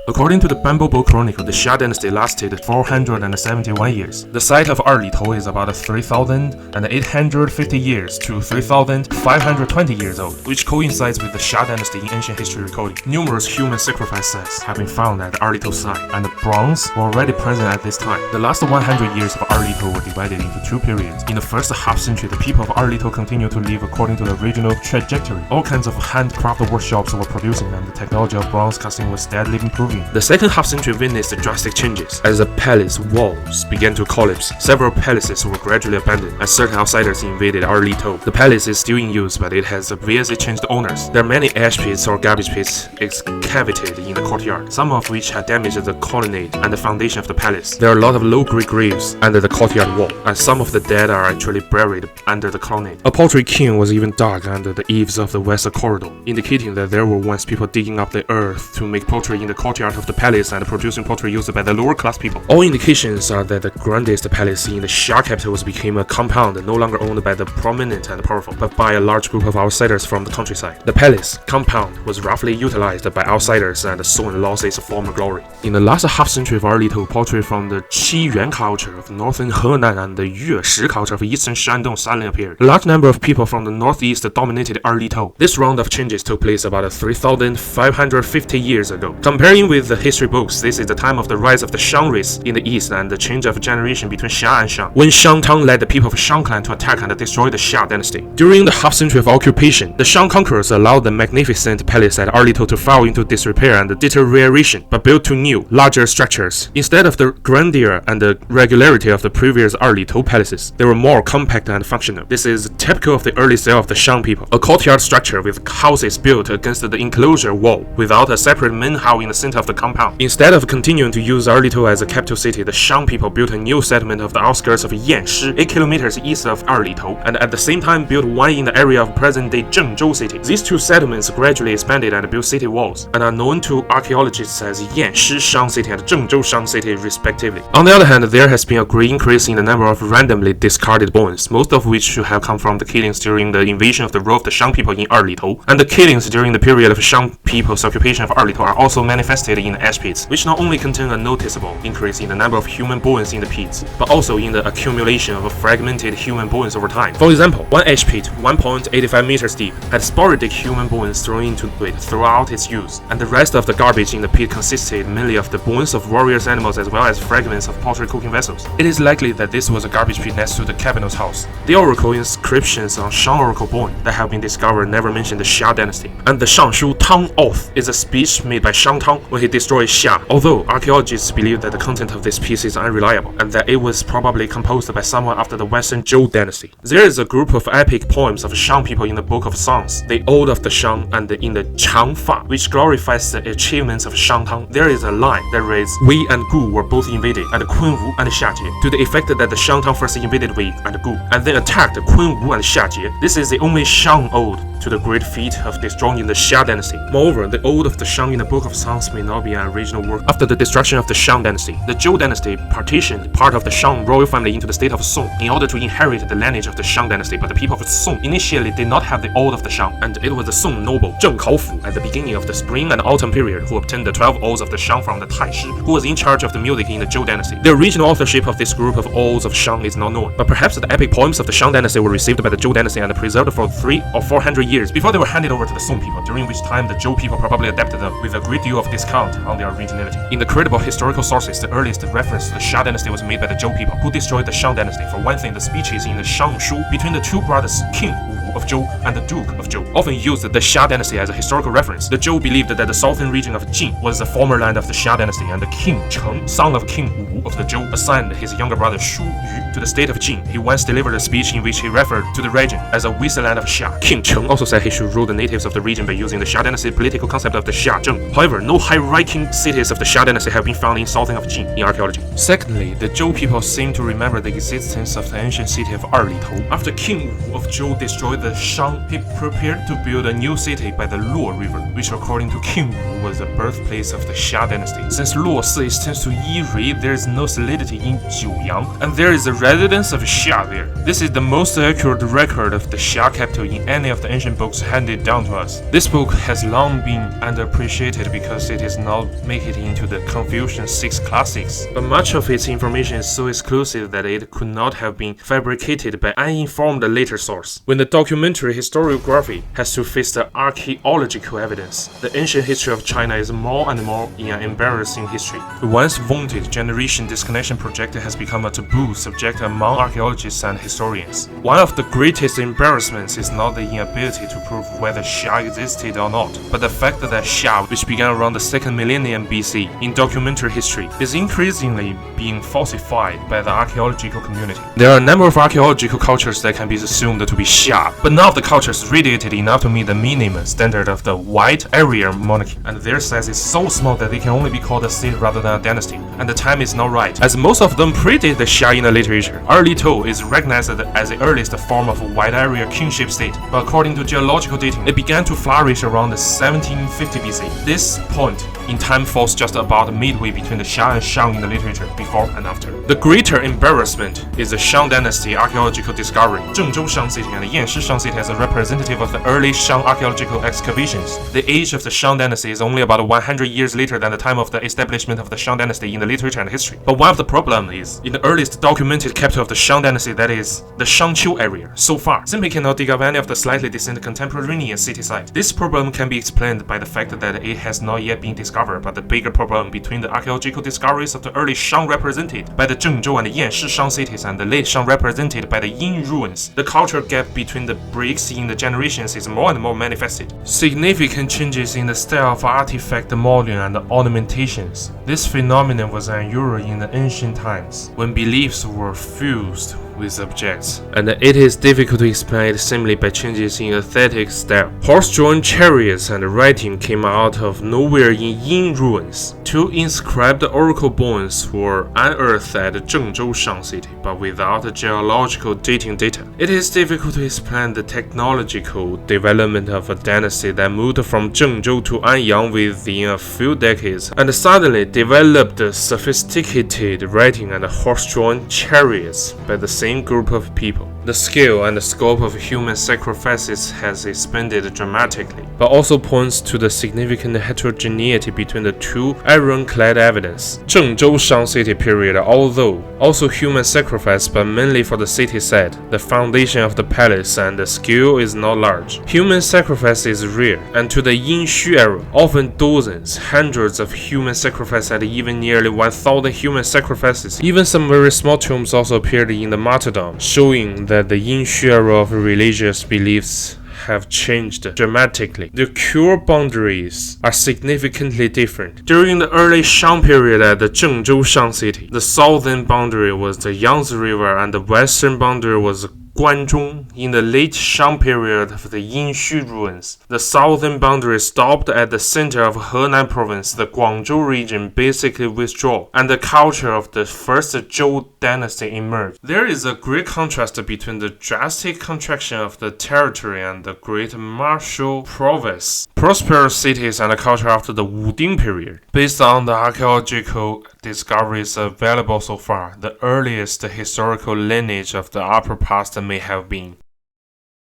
According to the Bamboo Book Chronicle, the Xia dynasty lasted 471 years. The site of Erlitou is about 3,850 years to 3,520 years old, which coincides with the Xia dynasty in ancient history recording. Numerous human sacrifice sites have been found at the Erlitou site, and the bronze were already present at this time. The last 100 years of Erlitou were divided into 2 periods. In the first half century, the people of Erlitou continued to live according to the original trajectory. All kinds of handcrafted workshops were producing, and the technology of bronze casting was steadily improving. The second half century witnessed drastic changes as the palace walls began to collapse. Several palaces were gradually abandoned as certain outsiders invaded Erlitou. The palace is still in use, but it has obviously changed owners. There are many ash pits or garbage pits excavated in the courtyard, some of which had damaged the colonnade and the foundation of the palace. There are a lot of low-grade graves under the courtyard wall, and some of the dead are actually buried under the colonnade. A pottery kiln was even dug under the eaves of the west corridor, indicating that there were once people digging up the earth to make pottery in the courtyard courtyard of the palace and producing pottery used by the lower class people. All indications are that the grandest palace in the Xia capital became a compound no longer owned by the prominent and powerful, but by a large group of outsiders from the countryside. The palace compound was roughly utilized by outsiders and soon lost its former glory. In the last half century of early Tao, pottery from the Qiyuan culture of northern Henan and the Yueshi culture of eastern Shandong suddenly appeared. A large number of people from the northeast dominated early Tao. This round of changes took place about 3,550 years ago. Comparing with the history books, this is the time of the rise of the Shang race in the east and the change of generation between Xia and Shang, when Shang Tang led the people of Shang clan to attack and destroy the Xia dynasty. During the half century of occupation, the Shang conquerors allowed the magnificent palace at early Tao to fall into disrepair and deterioration, but built two new, larger structures. Instead of the grandeur and the regularity of the previous early Tao palaces, they were more compact and functional. This is typical of the early style of the Shang people. A courtyard structure with houses built against the enclosure wall, without a separate main hall in the center of the compound. Instead of continuing to use early Tao as a capital city, the Shang people built a new settlement of the outskirts of Yanshi, 8 kilometers east of early Tao, and at the same time built one in the area of present-day Zhengzhou city. These two settlements gradually expanded and built city walls, and are known to archaeologists as Yanshi Shang city and Zhengzhou Shang city respectively. On the other hand, there has been a great increase in the number of randomly discarded bones, most of which should have come from the killings during the invasion of the rule of the Shang people in early Tao, and the killings during the period of Shang people's occupation of early Tao are also manifested in the ash pits, which not only contain a noticeable increase in the number of human bones in the pits, but also in the accumulation of fragmented human bones over time. For example, one ash pit, 1.85 meters deep, had sporadic human bones thrown into it throughout its use, and the rest of the garbage in the pit consisted mainly of the bones of warriors animals as well as fragments of pottery cooking vessels. It is likely that this was a garbage pit next to the capital's house. The oracle inscriptions on Shang oracle bone that have been discovered never mention the Xia dynasty, and the Shangshu Tang Oath is a speech made by Shang Tang when he destroyed Xia, although archaeologists believe that the content of this piece is unreliable, and that it was probably composed by someone after the Western Zhou dynasty. There is a group of epic poems of Shang people in the Book of Songs, the Ode of the Shang, and in the Changfa, which glorifies the achievements of Shang Tang. There is a line that reads, Wei and Gu were both invaded, and Kunwu and Xiajie, to the effect that the Shang Tang first invaded Wei and Gu, and then attacked Kunwu and Xiajie. This is the only Shang ode to the great feat of destroying the Xia dynasty. Moreover, the Ode of the Shang in the Book of Songs may not be an original work. After the destruction of the Shang dynasty, the Zhou dynasty partitioned part of the Shang royal family into the state of Song in order to inherit the lineage of the Shang dynasty, but the people of Song initially did not have the Ode of the Shang, and it was the Song noble Zheng Kaofu at the beginning of the spring and autumn period who obtained the 12 Odes of the Shang from the Taishi, who was in charge of the music in the Zhou dynasty. The original authorship of this group of Odes of Shang is not known, but perhaps the epic poems of the Shang dynasty were received by the Zhou dynasty and preserved for 300 or 400 years before they were handed over to the Song people, during which time the Zhou people probably adapted them with a great deal of discount on their originality. In the credible historical sources, the earliest reference to the Xia dynasty was made by the Zhou people, who destroyed the Shang dynasty. For one thing, the speeches in the Shangshu between the two brothers King Wu of Zhou and the Duke of Zhou often used the Xia dynasty as a historical reference. The Zhou believed that the southern region of Jin was the former land of the Xia dynasty, and the King Cheng, son of King Wu of the Zhou, assigned his younger brother Shu Yu to the state of Jin. He once delivered a speech in which he referred to the region as a wasteland of Xia. King Cheng also said he should rule the natives of the region by using the Xia dynasty political concept of the Xia Zheng. However, no high-ranking cities of the Xia dynasty have been found in southern of Jin in archaeology. Secondly, the Zhou people seem to remember the existence of the ancient city of early Tao. After King Wu of Zhou destroyed the Shang, he prepared to build a new city by the Luo River, which according to King Wu was the birthplace of the Xia dynasty. Since Luo Si extends to Yirui, there is no solidity in Jiuyang, and there is a residence of Xia there. This is the most accurate record of the Xia capital in any of the ancient books handed down to us. This book has long been underappreciated because it is not make it into the Confucian Six Classics, but much of its information is so exclusive that it could not have been fabricated by uninformed later source. When the documentary historiography has to face the archaeological evidence, the ancient history of China is more and more in an embarrassing history. The once vaunted generation disconnection project has become a taboo subject among archaeologists and historians. One of the greatest embarrassments is not the inability to prove whether Xia existed or not, but the fact that Xia, which began around the 2nd millennium BC in documentary history, is increasingly being falsified by the archaeological community. There are a number of archaeological cultures that can be assumed to be Xia, But none of the cultures radiated enough to meet the minimum standard of the wide area monarchy, and their size is so small that they can only be called a state rather than a dynasty, and the time is not right, as most of them predate the Xia in the literature. Early Tao is recognized as the earliest form of a wide area kingship state, but according to geological dating, it began to flourish around the 1750 BC. This point in time falls just about midway between the Xia and Shang in the literature, before and after. The greater embarrassment is the Shang dynasty archaeological discovery. Zhengzhou Shang city and Yanshi Shang city as a representative of the early Shang archaeological excavations. The age of the Shang dynasty is only about 100 years later than the time of the establishment of the Shang dynasty in the literature and history. But one of the problems is, in the earliest documented capital of the Shang dynasty, that is, the Shangqiu area, so far, simply cannot dig up any of the slightly distant contemporaneous city sites. This problem can be explained by the fact that it has not yet been discovered, but the bigger problem between the archaeological discoveries of the early Shang represented by the Zhengzhou and Yanshi Shang cities and the late Shang represented by the Yin ruins, the cultural gap between the breaks in the generations is more and more manifested. Significant changes in the style of artifact modeling and ornamentations. This phenomenon was unusual in the ancient times, when beliefs were fused with objects, and it is difficult to explain it simply by changes in aesthetic style. Horse-drawn chariots and writing came out of nowhere in Yin ruins. Two inscribed oracle bones were unearthed at Zhengzhou Shang city, but without geological dating data. It is difficult to explain the technological development of a dynasty that moved from Zhengzhou to Anyang within a few decades, and suddenly developed sophisticated writing and horse-drawn chariots by the same group of people. The scale and the scope of human sacrifices has expanded dramatically, but also points to the significant heterogeneity between the two ironclad evidence. Zhengzhou Shang city period, although also human sacrifice, but mainly for the city site, the foundation of the palace, and the scale is not large. Human sacrifice is rare, and to the Yin Xu era, often dozens, hundreds of human sacrifices and even nearly 1,000 human sacrifices. Even some very small tombs also appeared in the martyrdom, showing that the Yin Xu era of religious beliefs have changed dramatically. The core boundaries are significantly different. During the early Shang period at the Zhengzhou Shang city, the southern boundary was the Yangtze River and the western boundary was Guanzhong. In the late Shang period of the Yin Xu ruins, the southern boundary stopped at the center of Henan province. The Guangzhou region basically withdrew, and the culture of the first Zhou dynasty emerged. There is a great contrast between the drastic contraction of the territory and the great martial prowess, prosperous cities, and the culture after the Wuding period. Based on the archaeological discoveries available so far, the earliest historical lineage of the upper past may have been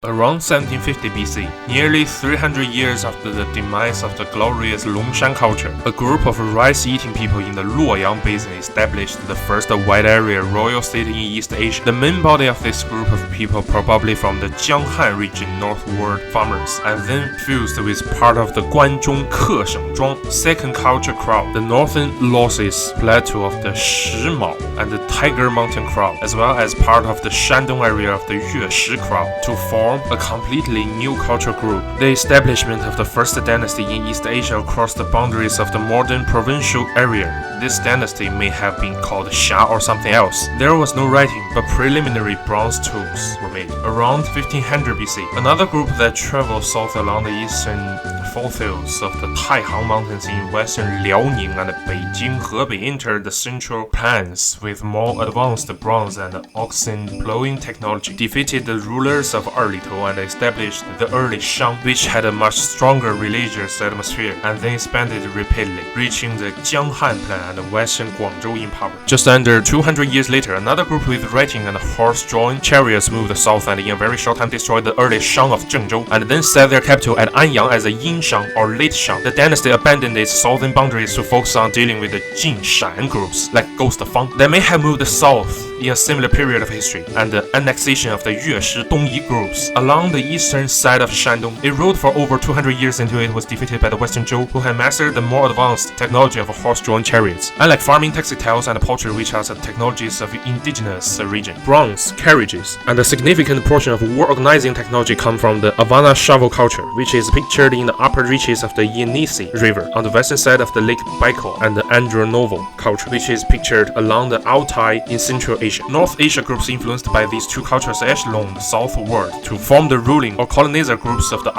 around 1750 BC, nearly 300 years after the demise of the glorious Longshan culture, a group of rice-eating people in the Luoyang Basin established the first wide-area royal state in East Asia. The main body of this group of people, probably from the Jianghan region northward farmers, and then fused with part of the Guanzhong Keshengzhuang second culture crowd, the northern losses plateau of the Shimao and the Tiger Mountain crowd, as well as part of the Shandong area of the Yueshi crowd, to form a completely new cultural group. The establishment of the first dynasty in East Asia across the boundaries of the modern provincial area. This dynasty may have been called Xia or something else. There was no writing, but preliminary bronze tools were made. Around 1500 BC, another group that traveled south along the eastern foothills of the Taihang Mountains in western Liaoning and Beijing, Hebei entered the central plains with more advanced bronze and oxen plowing technology, defeated the rulers of early Tao and established the early Shang, which had a much stronger religious atmosphere, and then expanded rapidly, reaching the Jianghan Plain and western Guangzhou in power. Just under 200 years later, another group with writing and horse-drawn chariots moved south and in a very short time destroyed the early Shang of Zhengzhou, and then set their capital at Anyang as a Yin Shang or late Shang. The dynasty abandoned its southern boundaries to focus on dealing with the Jin Shan groups, like Ghost Fang, that may have moved south in a similar period of history, and the annexation of the Yueshi Dongyi groups along the eastern side of Shandong. It ruled for over 200 years until it was defeated by the Western Zhou, who had mastered the more advanced technology of horse-drawn chariots. Unlike farming, textiles, and poultry, which are the technologies of indigenous region, bronze carriages and a significant portion of war organizing technology come from the Avana shovel culture, which is pictured in the upper reaches of the Yenisei River on the western side of the Lake Baikal, and the Andronovo culture, which is pictured along the Altai in Central Asia. Asia. North Asia groups influenced by these two cultures echeloned southward to form the ruling or colonizer groups of the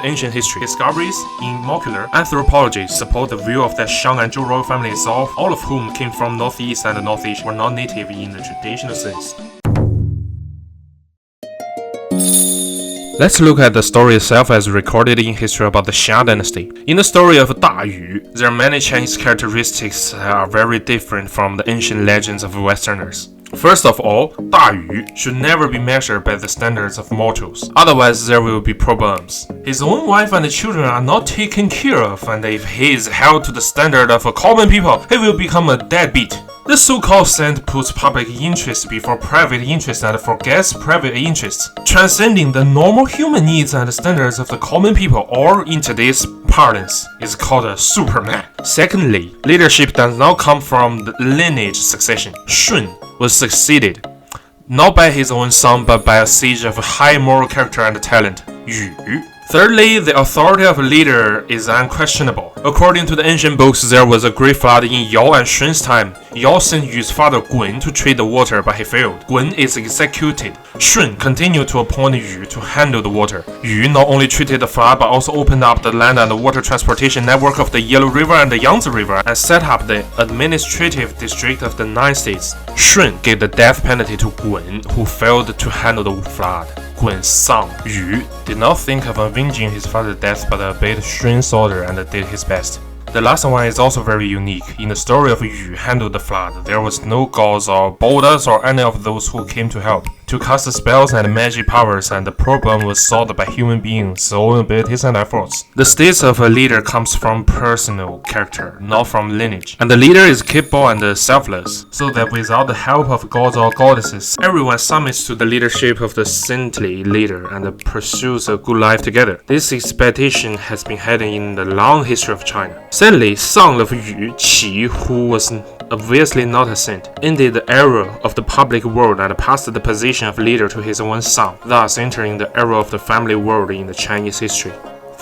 ancient history. Discoveries in molecular anthropology support the view of the Shang and Zhou royal family itself, all of whom came from Northeast and North Asia, were not native in the traditional sense. Let's look at the story itself as recorded in history about the Xia dynasty. In the story of Da Yu, there are many Chinese characteristics that are very different from the ancient legends of Westerners. First of all, Da Yu should never be measured by the standards of mortals, otherwise there will be problems. His own wife and children are not taken care of, and if he is held to the standard of common people, he will become a deadbeat. The so-called saint puts public interest before private interest and forgets private interests, transcending the normal human needs and standards of the common people, or in today's parlance, is called a Superman. Secondly, leadership does not come from the lineage succession. Shun was succeeded not by his own son but by a sage of high moral character and talent, Yu. Thirdly, the authority of a leader is unquestionable. According to the ancient books, there was a great flood in Yao and Shun's time. Yao sent Yu's father Gun to treat the water, but he failed. Gun is executed. Shun continued to appoint Yu to handle the water. Yu not only treated the flood, but also opened up the land and the water transportation network of the Yellow River and the Yangtze River, and set up the administrative district of the 9 states. Shun gave the death penalty to Gun, who failed to handle the flood. Gun's son, Yu, did not think of avenging his father's death but obeyed Shun's order and did his best. The last one is also very unique. In the story of Yu handled the flood, there was no gods or Buddhas or any of those who came to help, to cast spells and magic powers, and the problem was solved by human beings' own abilities and efforts. The status of a leader comes from personal character, not from lineage, and the leader is capable and selfless, so that without the help of gods or goddesses, everyone submits to the leadership of the saintly leader and pursues a good life together. This expectation has been hidden in the long history of China. Sadly, son of Yu, Qi, who was obviously not a saint, ended the era of the public world and passed the position of leader to his own son, thus entering the era of the family world in the Chinese history.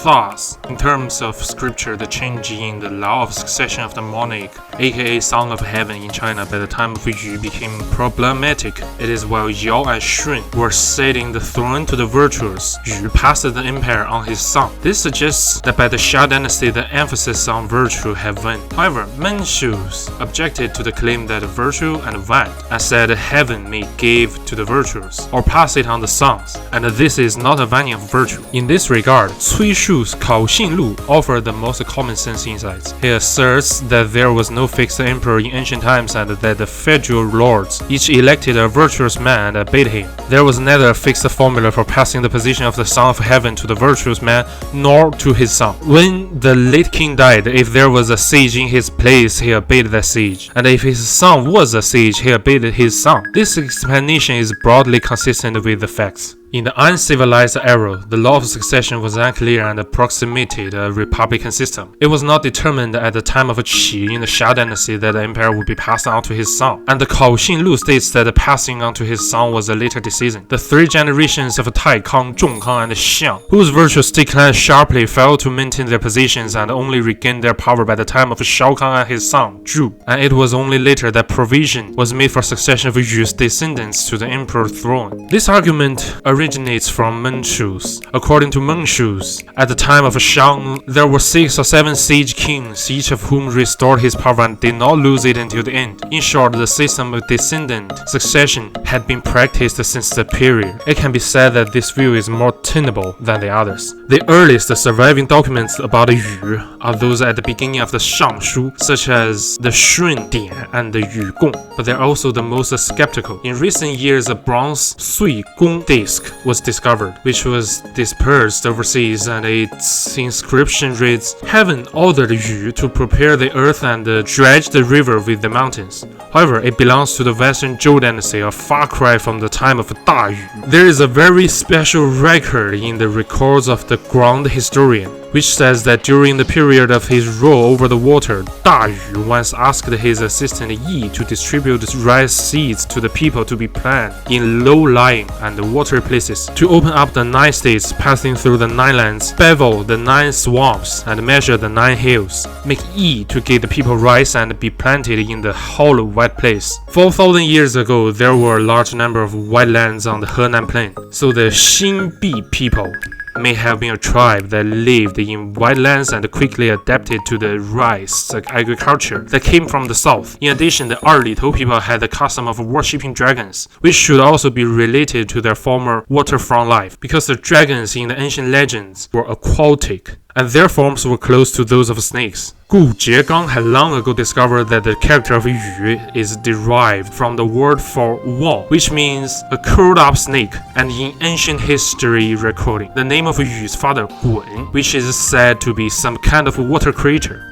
Thus, in terms of scripture, the change in the law of succession of the monarch, aka Son of Heaven in China, by the time of Yu became problematic. It is while Yao and Shun were ceding the throne to the virtuous, Yu passed the empire on his son. This suggests that by the Xia dynasty, the emphasis on virtue had waned. However, Menshus objected to the claim that virtue had waned, and said heaven may give to the virtuous, or pass it on the sons, and this is not a waning of virtue. In this regard, Cui Shu's 考信录 offered the most common sense insights. He asserts that there was no fixed emperor in ancient times and that the feudal lords each elected a virtuous man and obeyed him. There was neither a fixed formula for passing the position of the son of heaven to the virtuous man nor to his son. When the late king died, if there was a sage in his place, he obeyed that sage, and if his son was a sage, he obeyed his son. This explanation is broadly consistent with the facts. In the uncivilized era, the law of succession was unclear and approximated a republican system. It was not determined at the time of Qi in the Xia dynasty that the empire would be passed on to his son, and the 考信录 states that the passing on to his son was a later decision. The 3 generations of Tai Kang, Zhong Kang, and Xiang, whose virtues declined sharply, failed to maintain their positions and only regained their power by the time of Shao Kang and his son, Zhu, and it was only later that provision was made for succession of Yu's descendants to the emperor's throne. This argument originates from Menshus. According to Menshus, at the time of Shang, there were 6 or 7 sage kings, each of whom restored his power and did not lose it until the end. In short, the system of descendant succession had been practiced since the period. It can be said that this view is more tenable than the others. The earliest surviving documents about Yu are those at the beginning of the Shang Shu, such as the Shun Dian and the Yu Gong, but they're also the most skeptical. In recent years, a bronze Sui Gong disc was discovered, which was dispersed overseas, and its inscription reads, "Heaven ordered Yu to prepare the earth and dredge the river with the mountains." However, it belongs to the Western Zhou dynasty, a far cry from the time of Da Yu. There is a very special record in the records of the ground historian, which says that during the period of his rule over the water, Da Yu once asked his assistant Yi to distribute rice seeds to the people to be planted in low-lying and water places, to open up the 9 states passing through the 9 lands, bevel the 9 swamps, and measure the 9 hills, make Yi to give the people rice and be planted in the hollow white place. 4,000 years ago, there were a large number of white lands on the Henan plain, so the Xinbi people may have been a tribe that lived in white lands and quickly adapted to the rice agriculture that came from the south. In addition, the Erlitou people had the custom of worshipping dragons, which should also be related to their former waterfront life, because the dragons in the ancient legends were aquatic, and their forms were close to those of snakes. Gu Jiegang had long ago discovered that the character of Yu is derived from the word for wall, which means a curled-up snake, and in ancient history recording, the name of Yu's father, Gun, which is said to be some kind of water creature,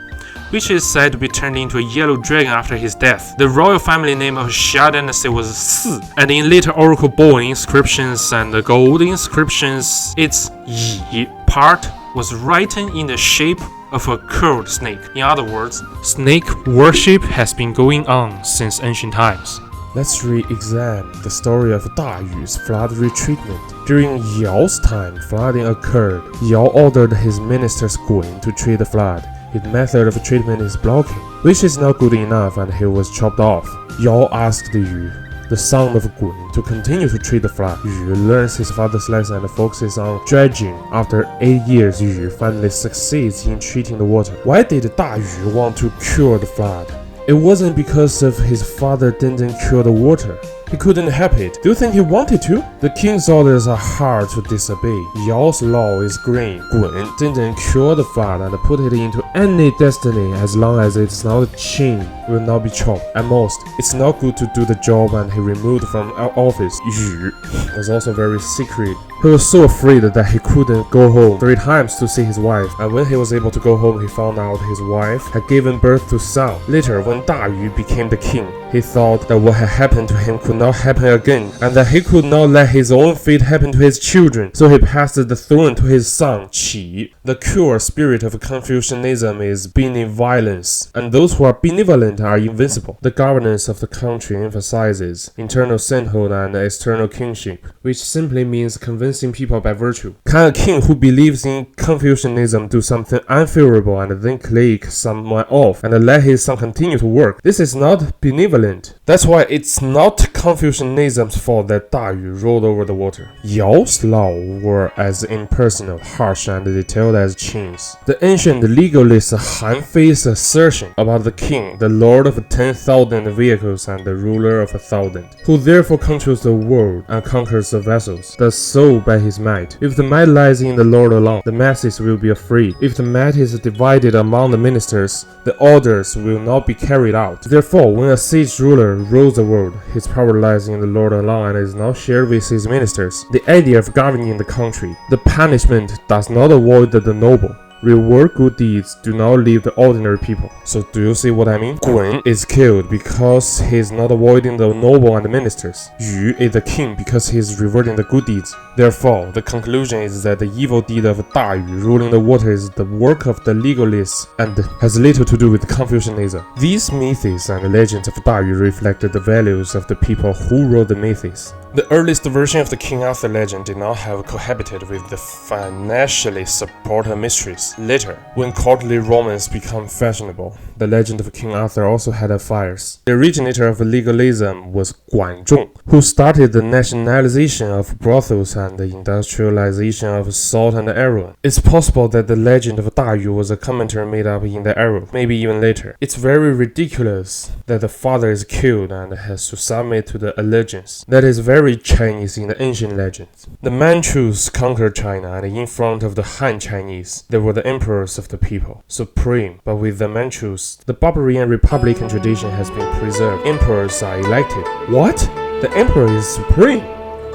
which is said to be turned into a yellow dragon after his death. The royal family name of Xia dynasty was Si, and in later oracle bone inscriptions and gold inscriptions, its Yi part was written in the shape of a curled snake. In other words, snake worship has been going on since ancient times. Let's re-examine the story of Da Yu's flood retreatment. During Yao's time, flooding occurred. Yao ordered his ministers Gun to treat the flood. His method of treatment is blocking, which is not good enough, and he was chopped off. Yao asked Yu, the son of Gun, to continue to treat the flood. Yu learns his father's lesson and focuses on dredging. After 8 years, Yu finally succeeds in treating the water. Why did Da Yu want to cure the flood? It wasn't because of his father didn't cure the water. He couldn't help it. Do you think he wanted to? The king's orders are hard to disobey. Yao's law is green. Gun didn't cure the flood and put it into any destiny as long as it's not a chin, will not be chopped. At most, it's not good to do the job, and he removed from office. Yu was also very secret. He was so afraid that he couldn't go home 3 times to see his wife, and when he was able to go home, he found out his wife had given birth to a son. Later, when Da Yu became the king, he thought that what had happened to him could not happen again, and that he could not let his own fate happen to his children, so he passed the throne to his son, Qi. The core spirit of Confucianism is benevolence, and those who are benevolent are invincible. The governance of the country emphasizes internal sainthood and external kingship, which simply means convincing people by virtue. Can a king who believes in Confucianism do something unfavorable and then click someone off and let his son continue to work? This is not benevolent. That's why it's not Confucianism's fault that Da Yu ruled over the water. Yao's laws were as impersonal, harsh, and detailed as Qin's. The ancient legalist Han Fei's assertion about the king, the lord of 10,000 vehicles and the ruler of 1,000, who therefore controls the world and conquers the vessels, does so by his might. If the might lies in the Lord alone, the masses will be afraid. If the might is divided among the ministers, the orders will not be carried out. Therefore, when a sage ruler rules the world, his power lies in the Lord alone and is not shared with his ministers. The idea of governing the country, the punishment does not avoid the noble. Reward good deeds, do not leave the ordinary people. So do you see what I mean? Gun is killed because he is not avoiding the noble and the ministers. Yu is the king because he is rewarding the good deeds. Therefore, the conclusion is that the evil deed of Da Yu ruling the water is the work of the legalists and has little to do with Confucianism. These myths and legends of Da Yu reflected the values of the people who wrote the myths. The earliest version of the King Arthur legend did not have cohabited with the financially supported mysteries. Later, when courtly romance became fashionable, the legend of King Arthur also had affairs. The originator of legalism was Guanzhong, who started the nationalization of brothels and the industrialization of salt and iron. It's possible that the legend of Da Yu was a commentary made up in the era, maybe even later. It's very ridiculous that the father is killed and has to submit to the allegiance. That is very Chinese in the ancient legends. The Manchus conquered China, and in front of the Han Chinese, they were the emperors of the people, supreme. But with the Manchus, the barbarian republican tradition has been preserved. Emperors are elected. What? The emperor is supreme?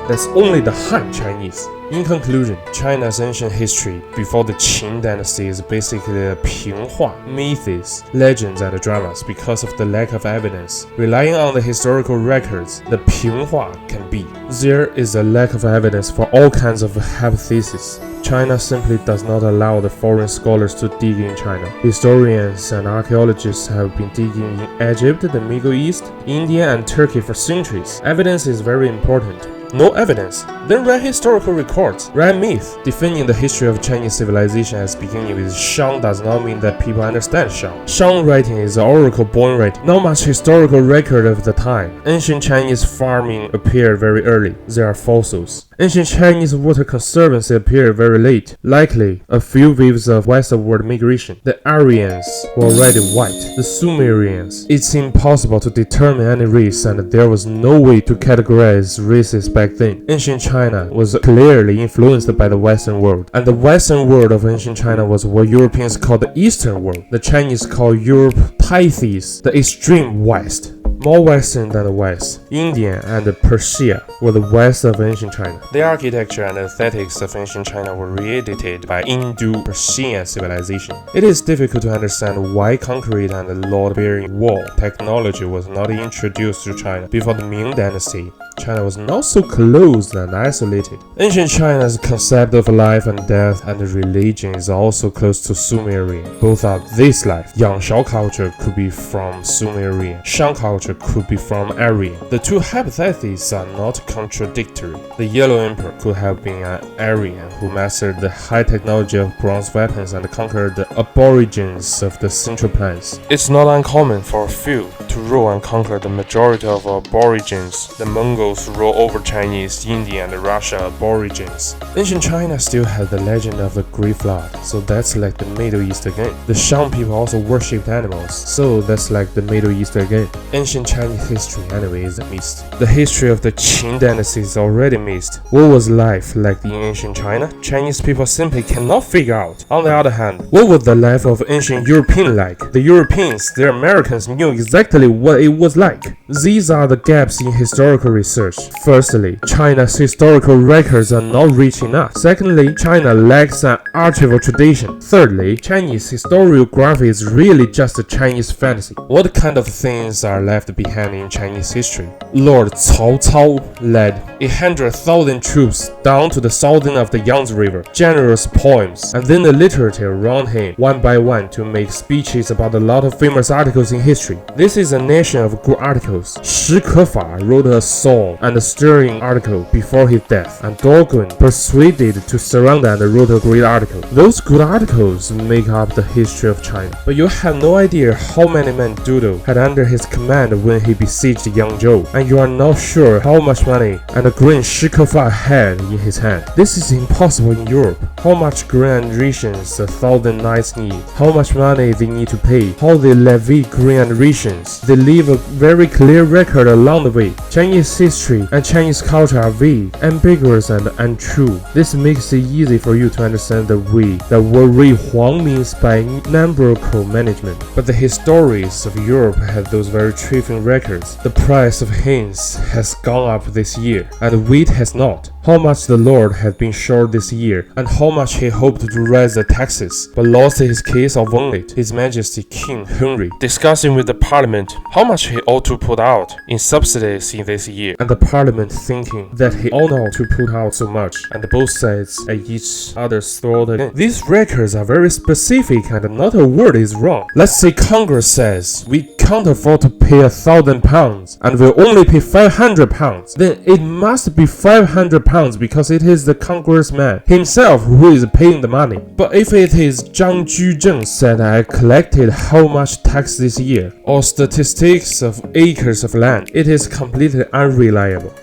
That's only the Han Chinese. In conclusion, China's ancient history before the Qin dynasty is basically a 平话, myths, legends, and dramas because of the lack of evidence. Relying on the historical records, the 平话 can be. There is a lack of evidence for all kinds of hypotheses. China simply does not allow the foreign scholars to dig in China. Historians and archaeologists have been digging in Egypt, the Middle East, India, and Turkey for centuries. Evidence is very important. No evidence? Then write historical records. Write myth. Defining the history of Chinese civilization as beginning with Shang does not mean that people understand Shang. Shang writing is oracle-born writing, not much historical record of the time. Ancient Chinese farming appeared very early. There are fossils. Ancient Chinese water conservancy appeared very late, likely a few waves of westward migration. The Aryans were already white. The Sumerians. It's impossible to determine any race, and there was no way to categorize races back then. Ancient China was clearly influenced by the Western world, and the Western world of ancient China was what Europeans call the Eastern world. The Chinese call Europe Pythes, the extreme West. More western than the West. India and Persia were the west of ancient China. The architecture and aesthetics of ancient China were reedited by Indo-Persian civilization. It is difficult to understand why concrete and load-bearing wall technology was not introduced to China before the Ming Dynasty. China was not so closed and isolated. Ancient China's concept of life and death and religion is also close to Sumerian. Both are this life. Yangshao culture could be from Sumerian. Shang culture could be from Aryan. The two hypotheses are not contradictory. The Yellow Emperor could have been an Aryan who mastered the high technology of bronze weapons and conquered the aborigines of the Central Plains. It's not uncommon for a few to rule and conquer the majority of aborigines. The Mongols rule over Chinese, Indian, and Russia aborigines. Ancient China still has the legend of the Great Flood, so that's like the Middle East again. The Shang people also worshipped animals, so that's like the Middle East again. Ancient Chinese history anyway is missed. The history of the Qin dynasty is already missed. What was life like in ancient China? Chinese people simply cannot figure out. On the other hand, what was the life of ancient European like? The Europeans, the Americans knew exactly what it was like. These are the gaps in historical research. Firstly, China's historical records are not rich enough. Secondly, China lacks an archival tradition. Thirdly, Chinese historiography is really just a Chinese fantasy. What kind of things are left behind in Chinese history? Lord Cao Cao led 100,000 troops down to the southern of the Yangtze River, generous poems, and then the literature around him one by one to make speeches about a lot of famous articles in history. This is a nation of good articles. Shi Kefa wrote a song and a stirring article before his death, and Dogon persuaded to surrender and wrote a great article. Those good articles make up the history of China. But you have no idea how many men Dodo had under his command when he besieged Yangzhou, and you are not sure how much money and the grain Shi Kefa had in his hand. This is impossible in Europe. How much grain and rations 1,000 knights need, how much money they need to pay, how they levy grain and rations. They leave a very clear record along the way. Chinese history and Chinese culture are vague, ambiguous, and untrue. This makes it easy for you to understand the way that what Rui Huang means by numerical management. But the historians of Europe had those very trivial records. The price of hens has gone up this year, and wheat has not. How much the Lord had been short this year, and how much he hoped to raise the taxes, but lost his case or won it. His Majesty King Henry, discussing with the Parliament how much he ought to put out in subsidies in this year, and the Parliament thinking that he ought not to put out so much, and both sides at each other's throat again. These records are very specific, and not a word is wrong. Let's say Congress says we can't afford to pay £1,000 and will only pay £500, then it must be £500 because it is the congressman himself who is paying the money. But if it is Zhang Juzheng said I collected how much tax this year, or statistics of acres of land, it is completely unreliable.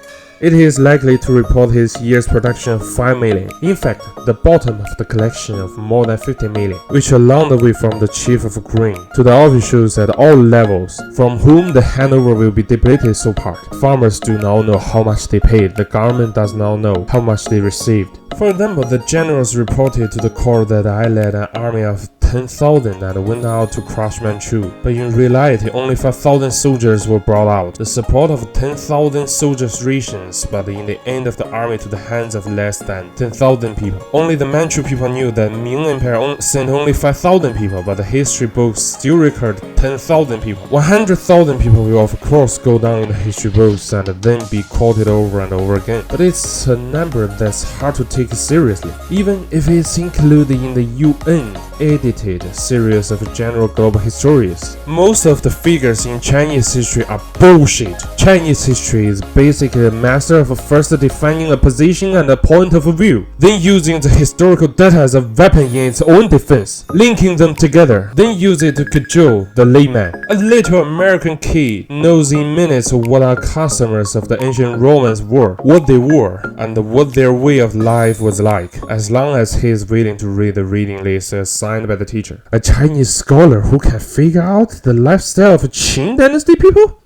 It is likely to report his year's production of 5 million. In fact, the bottom of the collection of more than 50 million, which along the way from the chief of grain to the officials at all levels, from whom the handover will be depleted so part. Farmers do not know how much they paid. The government does not know how much they received. For example, the generals reported to the court that I led an army of 10,000 that went out to crush Manchu, but in reality only 5,000 soldiers were brought out. The support of 10,000 soldiers rations, but in the end of the army to the hands of less than 10,000 people. Only the Manchu people knew that Ming Empire sent only 5,000 people, but the history books still record 10,000 people. 100,000 people will of course go down in the history books and then be quoted over and over again, but it's a number that's hard to take seriously, even if it's included in the UN edited series of general global historians. Most of the figures in Chinese history are bullshit. Chinese history is basically a master of first defining a position and a point of view, then using the historical data as a weapon in its own defense, linking them together, then use it to cajole the layman. A little American kid knows in minutes what our customers of the ancient Romans were, what they were, and what their way of life was like, as long as he is willing to read the reading list assigned by the teacher. A Chinese scholar who can figure out the lifestyle of Qing dynasty people?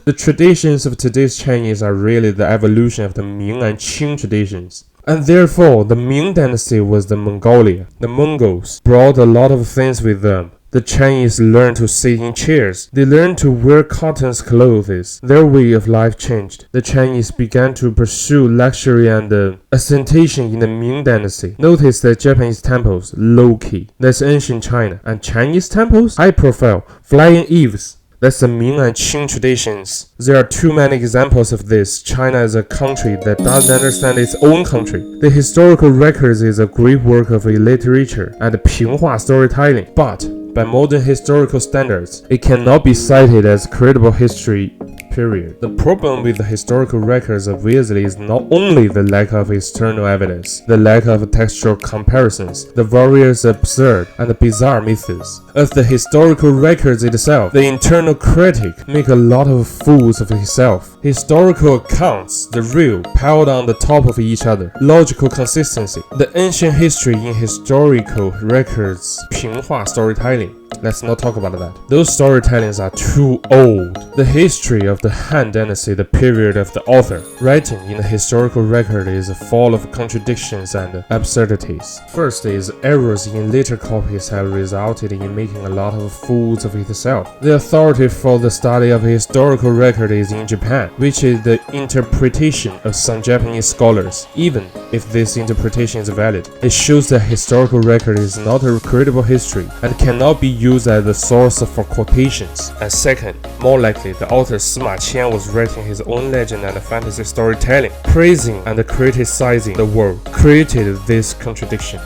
The traditions of today's Chinese are really the evolution of the Ming and Qing traditions. And therefore, the Ming dynasty was the Mongolia. The Mongols brought a lot of things with them. The Chinese learned to sit in chairs. They learned to wear cotton clothes. Their way of life changed. The Chinese began to pursue luxury and ostentation in the Ming dynasty. Notice that Japanese temples, low-key. That's ancient China. And Chinese temples, high-profile, flying eaves. That's the Ming and Qing traditions. There are too many examples of this. China is a country that doesn't understand its own country. The historical records is a great work of literature and Pinghua storytelling, but by modern historical standards, it cannot be cited as credible history. Period. The problem with the historical records obviously is not only the lack of external evidence, the lack of textual comparisons, the various absurd and bizarre myths of the historical records itself. The internal critic make a lot of fools of himself. Historical accounts, the real, piled on the top of each other. Logical consistency. The ancient history in historical records, Pinghua storytelling. Let's not talk about that. Those storytellings are too old. The history of the Han Dynasty, the period of the author, writing in the historical record is full of contradictions and absurdities. First is errors in later copies have resulted in making a lot of fools of itself. The authority for the study of historical record is in Japan, which is the interpretation of some Japanese scholars. Even if this interpretation is valid, it shows that historical record is not a credible history and cannot be used as the source for quotations. And second, more likely, the author Sima Qian was writing his own legend and fantasy storytelling, praising and criticizing the world, created this contradiction.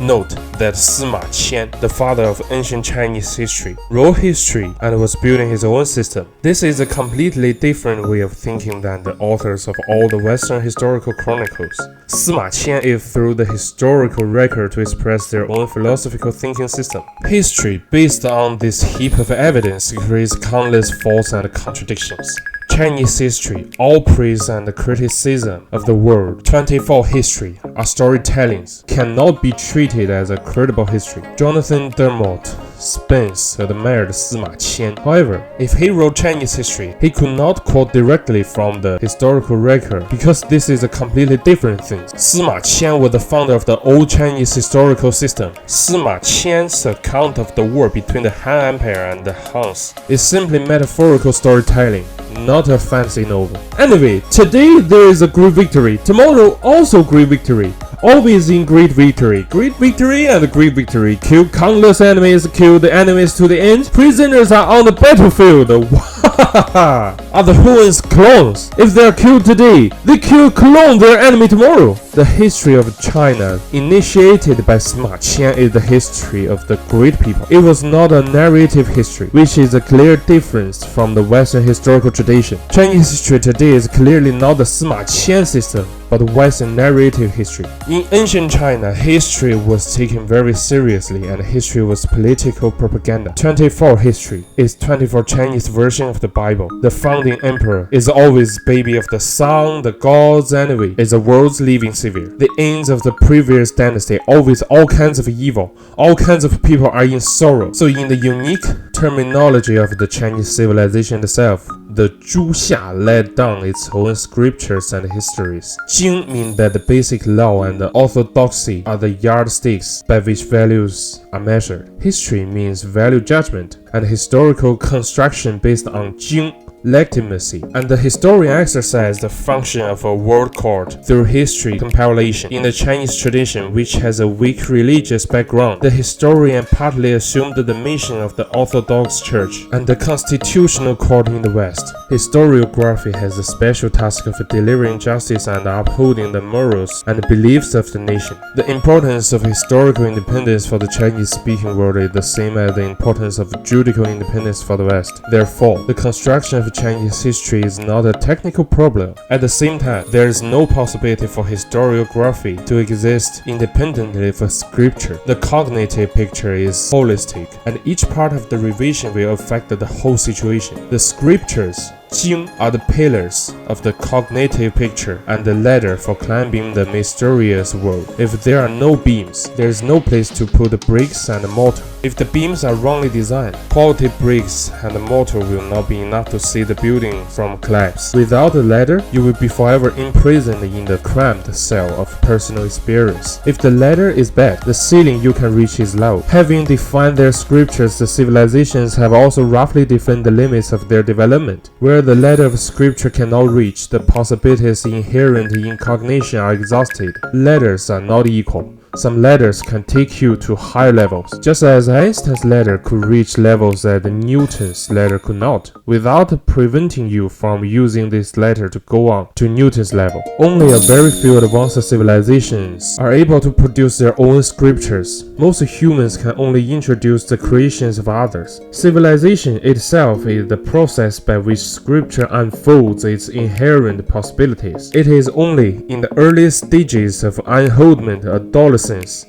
Note that Sima Qian, the father of ancient Chinese history, wrote history and was building his own system. This is a completely different way of thinking than the authors of all the Western historical chronicles. Sima Qian is through the historical record to express their own philosophical thinking system. History, based on this heap of evidence, creates countless faults and contradictions. Chinese history, all praise and criticism of the world, 24 history, are storytellings, cannot be treated as a credible history. Jonathan Dermot Spence admired Sima Qian. However, if he wrote Chinese history, he could not quote directly from the historical record because this is a completely different thing. Sima Qian was the founder of the old Chinese historical system. Sima Qian's account of the war between the Han Empire and the Hans is simply metaphorical storytelling, not a fantasy novel. Anyway, today there is a great victory, tomorrow also great victory. Always in great victory and great victory. Kill countless enemies, kill the enemies to the end. Prisoners are on the battlefield. Are the Huans clones? If they are killed today, they clone their enemy tomorrow. The history of China, initiated by Sima Qian, is the history of the great people. It was not a narrative history, which is a clear difference from the Western historical tradition. Chinese history today is clearly not the Sima Qian system, but Western narrative history. In ancient China, history was taken very seriously and history was political propaganda. 24 history is 24 Chinese version of the Bible. The founding emperor is always baby of the sun, the gods, anyway, is the world's living savior. The ends of the previous dynasty always all kinds of evil, all kinds of people are in sorrow. So in the unique terminology of the Chinese civilization itself, the Zhu Xia laid down its own scriptures and histories. Jing means that the basic law and the orthodoxy are the yardsticks by which values are measured. History means value judgment and historical construction based on Jing legitimacy, and the historian exercised the function of a world court through history compilation. In the Chinese tradition, which has a weak religious background, the historian partly assumed the mission of the Orthodox Church and the constitutional court in the West. Historiography has the special task of delivering justice and upholding the morals and beliefs of the nation. The importance of historical independence for the Chinese-speaking world is the same as the importance of juridical independence for the West. Therefore, the construction of Chinese history is not a technical problem. At the same time, there is no possibility for historiography to exist independently of scripture. The cognitive picture is holistic, and each part of the revision will affect the whole situation. The scriptures Jing are the pillars of the cognitive picture and the ladder for climbing the mysterious world. If there are no beams, there is no place to put the bricks and the mortar. If the beams are wrongly designed, quality bricks and the mortar will not be enough to save the building from collapse. Without the ladder, you will be forever imprisoned in the cramped cell of personal experience. If the ladder is bad, the ceiling you can reach is low. Having defined their scriptures, the civilizations have also roughly defined the limits of their development. Where the ladder of scripture cannot reach, the possibilities inherent in cognition are exhausted. Ladders are not equal. Some ladders can take you to higher levels, just as Einstein's ladder could reach levels that Newton's ladder could not, without preventing you from using this ladder to go on to Newton's level. Only a very few advanced civilizations are able to produce their own scriptures. Most humans can only introduce the creations of others. Civilization itself is the process by which scripture unfolds its inherent possibilities. It is only in the earliest stages of unfoldment, adolescence,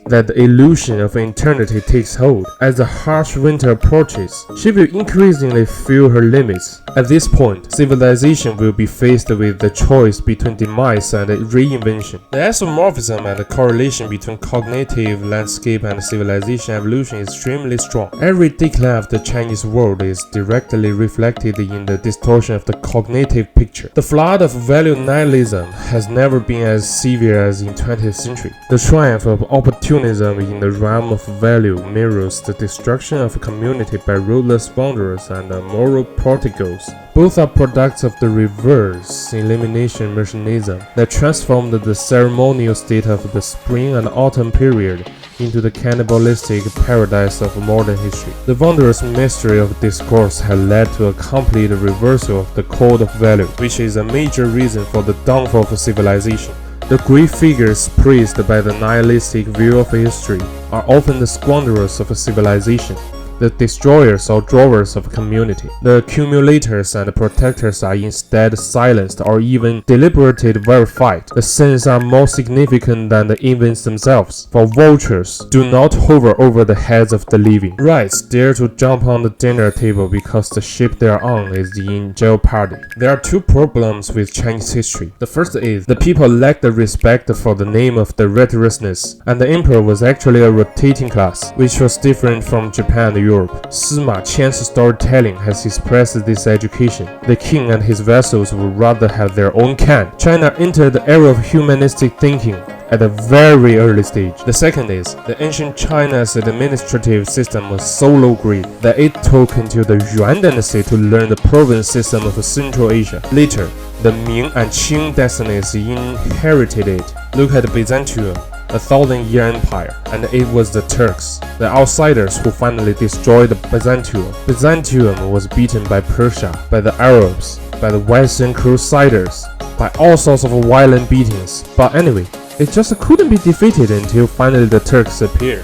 that the illusion of eternity takes hold. As the harsh winter approaches, she will increasingly feel her limits. At this point, civilization will be faced with the choice between demise and reinvention. The isomorphism and the correlation between cognitive landscape and civilization evolution is extremely strong. Every decline of the Chinese world is directly reflected in the distortion of the cognitive picture. The flood of value nihilism has never been as severe as in 20th century. The triumph of opportunism in the realm of value mirrors the destruction of a community by ruthless wanderers and moral prodigals. Both are products of the reverse elimination mercantilism that transformed the ceremonial state of the spring and autumn period into the cannibalistic paradise of modern history. The wondrous mystery of discourse had led to a complete reversal of the code of value, which is a major reason for the downfall of civilization. The great figures praised by the nihilistic view of history are often the squanderers of civilization, the destroyers or drawers of community. The accumulators and protectors are instead silenced or even deliberately verified. The sins are more significant than the events themselves, for vultures do not hover over the heads of the living. Rats dare to jump on the dinner table because the ship they are on is in jeopardy. There are two problems with Chinese history. The first is the people lack the respect for the name of the righteousness, and the emperor was actually a rotating class, which was different from Japan and Europe. Sima Qian's storytelling has expressed this education. The king and his vassals would rather have their own kind. China entered the era of humanistic thinking at a very early stage. The second is, the ancient China's administrative system was so low-grade that it took until the Yuan dynasty to learn the province system of Central Asia. Later, the Ming and Qing dynasties inherited it. Look at Byzantium, a 1,000-year empire, and it was the Turks, the outsiders, who finally destroyed Byzantium. Byzantium was beaten by Persia, by the Arabs, by the Western Crusaders, by all sorts of violent beatings. But anyway, it just couldn't be defeated until finally the Turks appeared.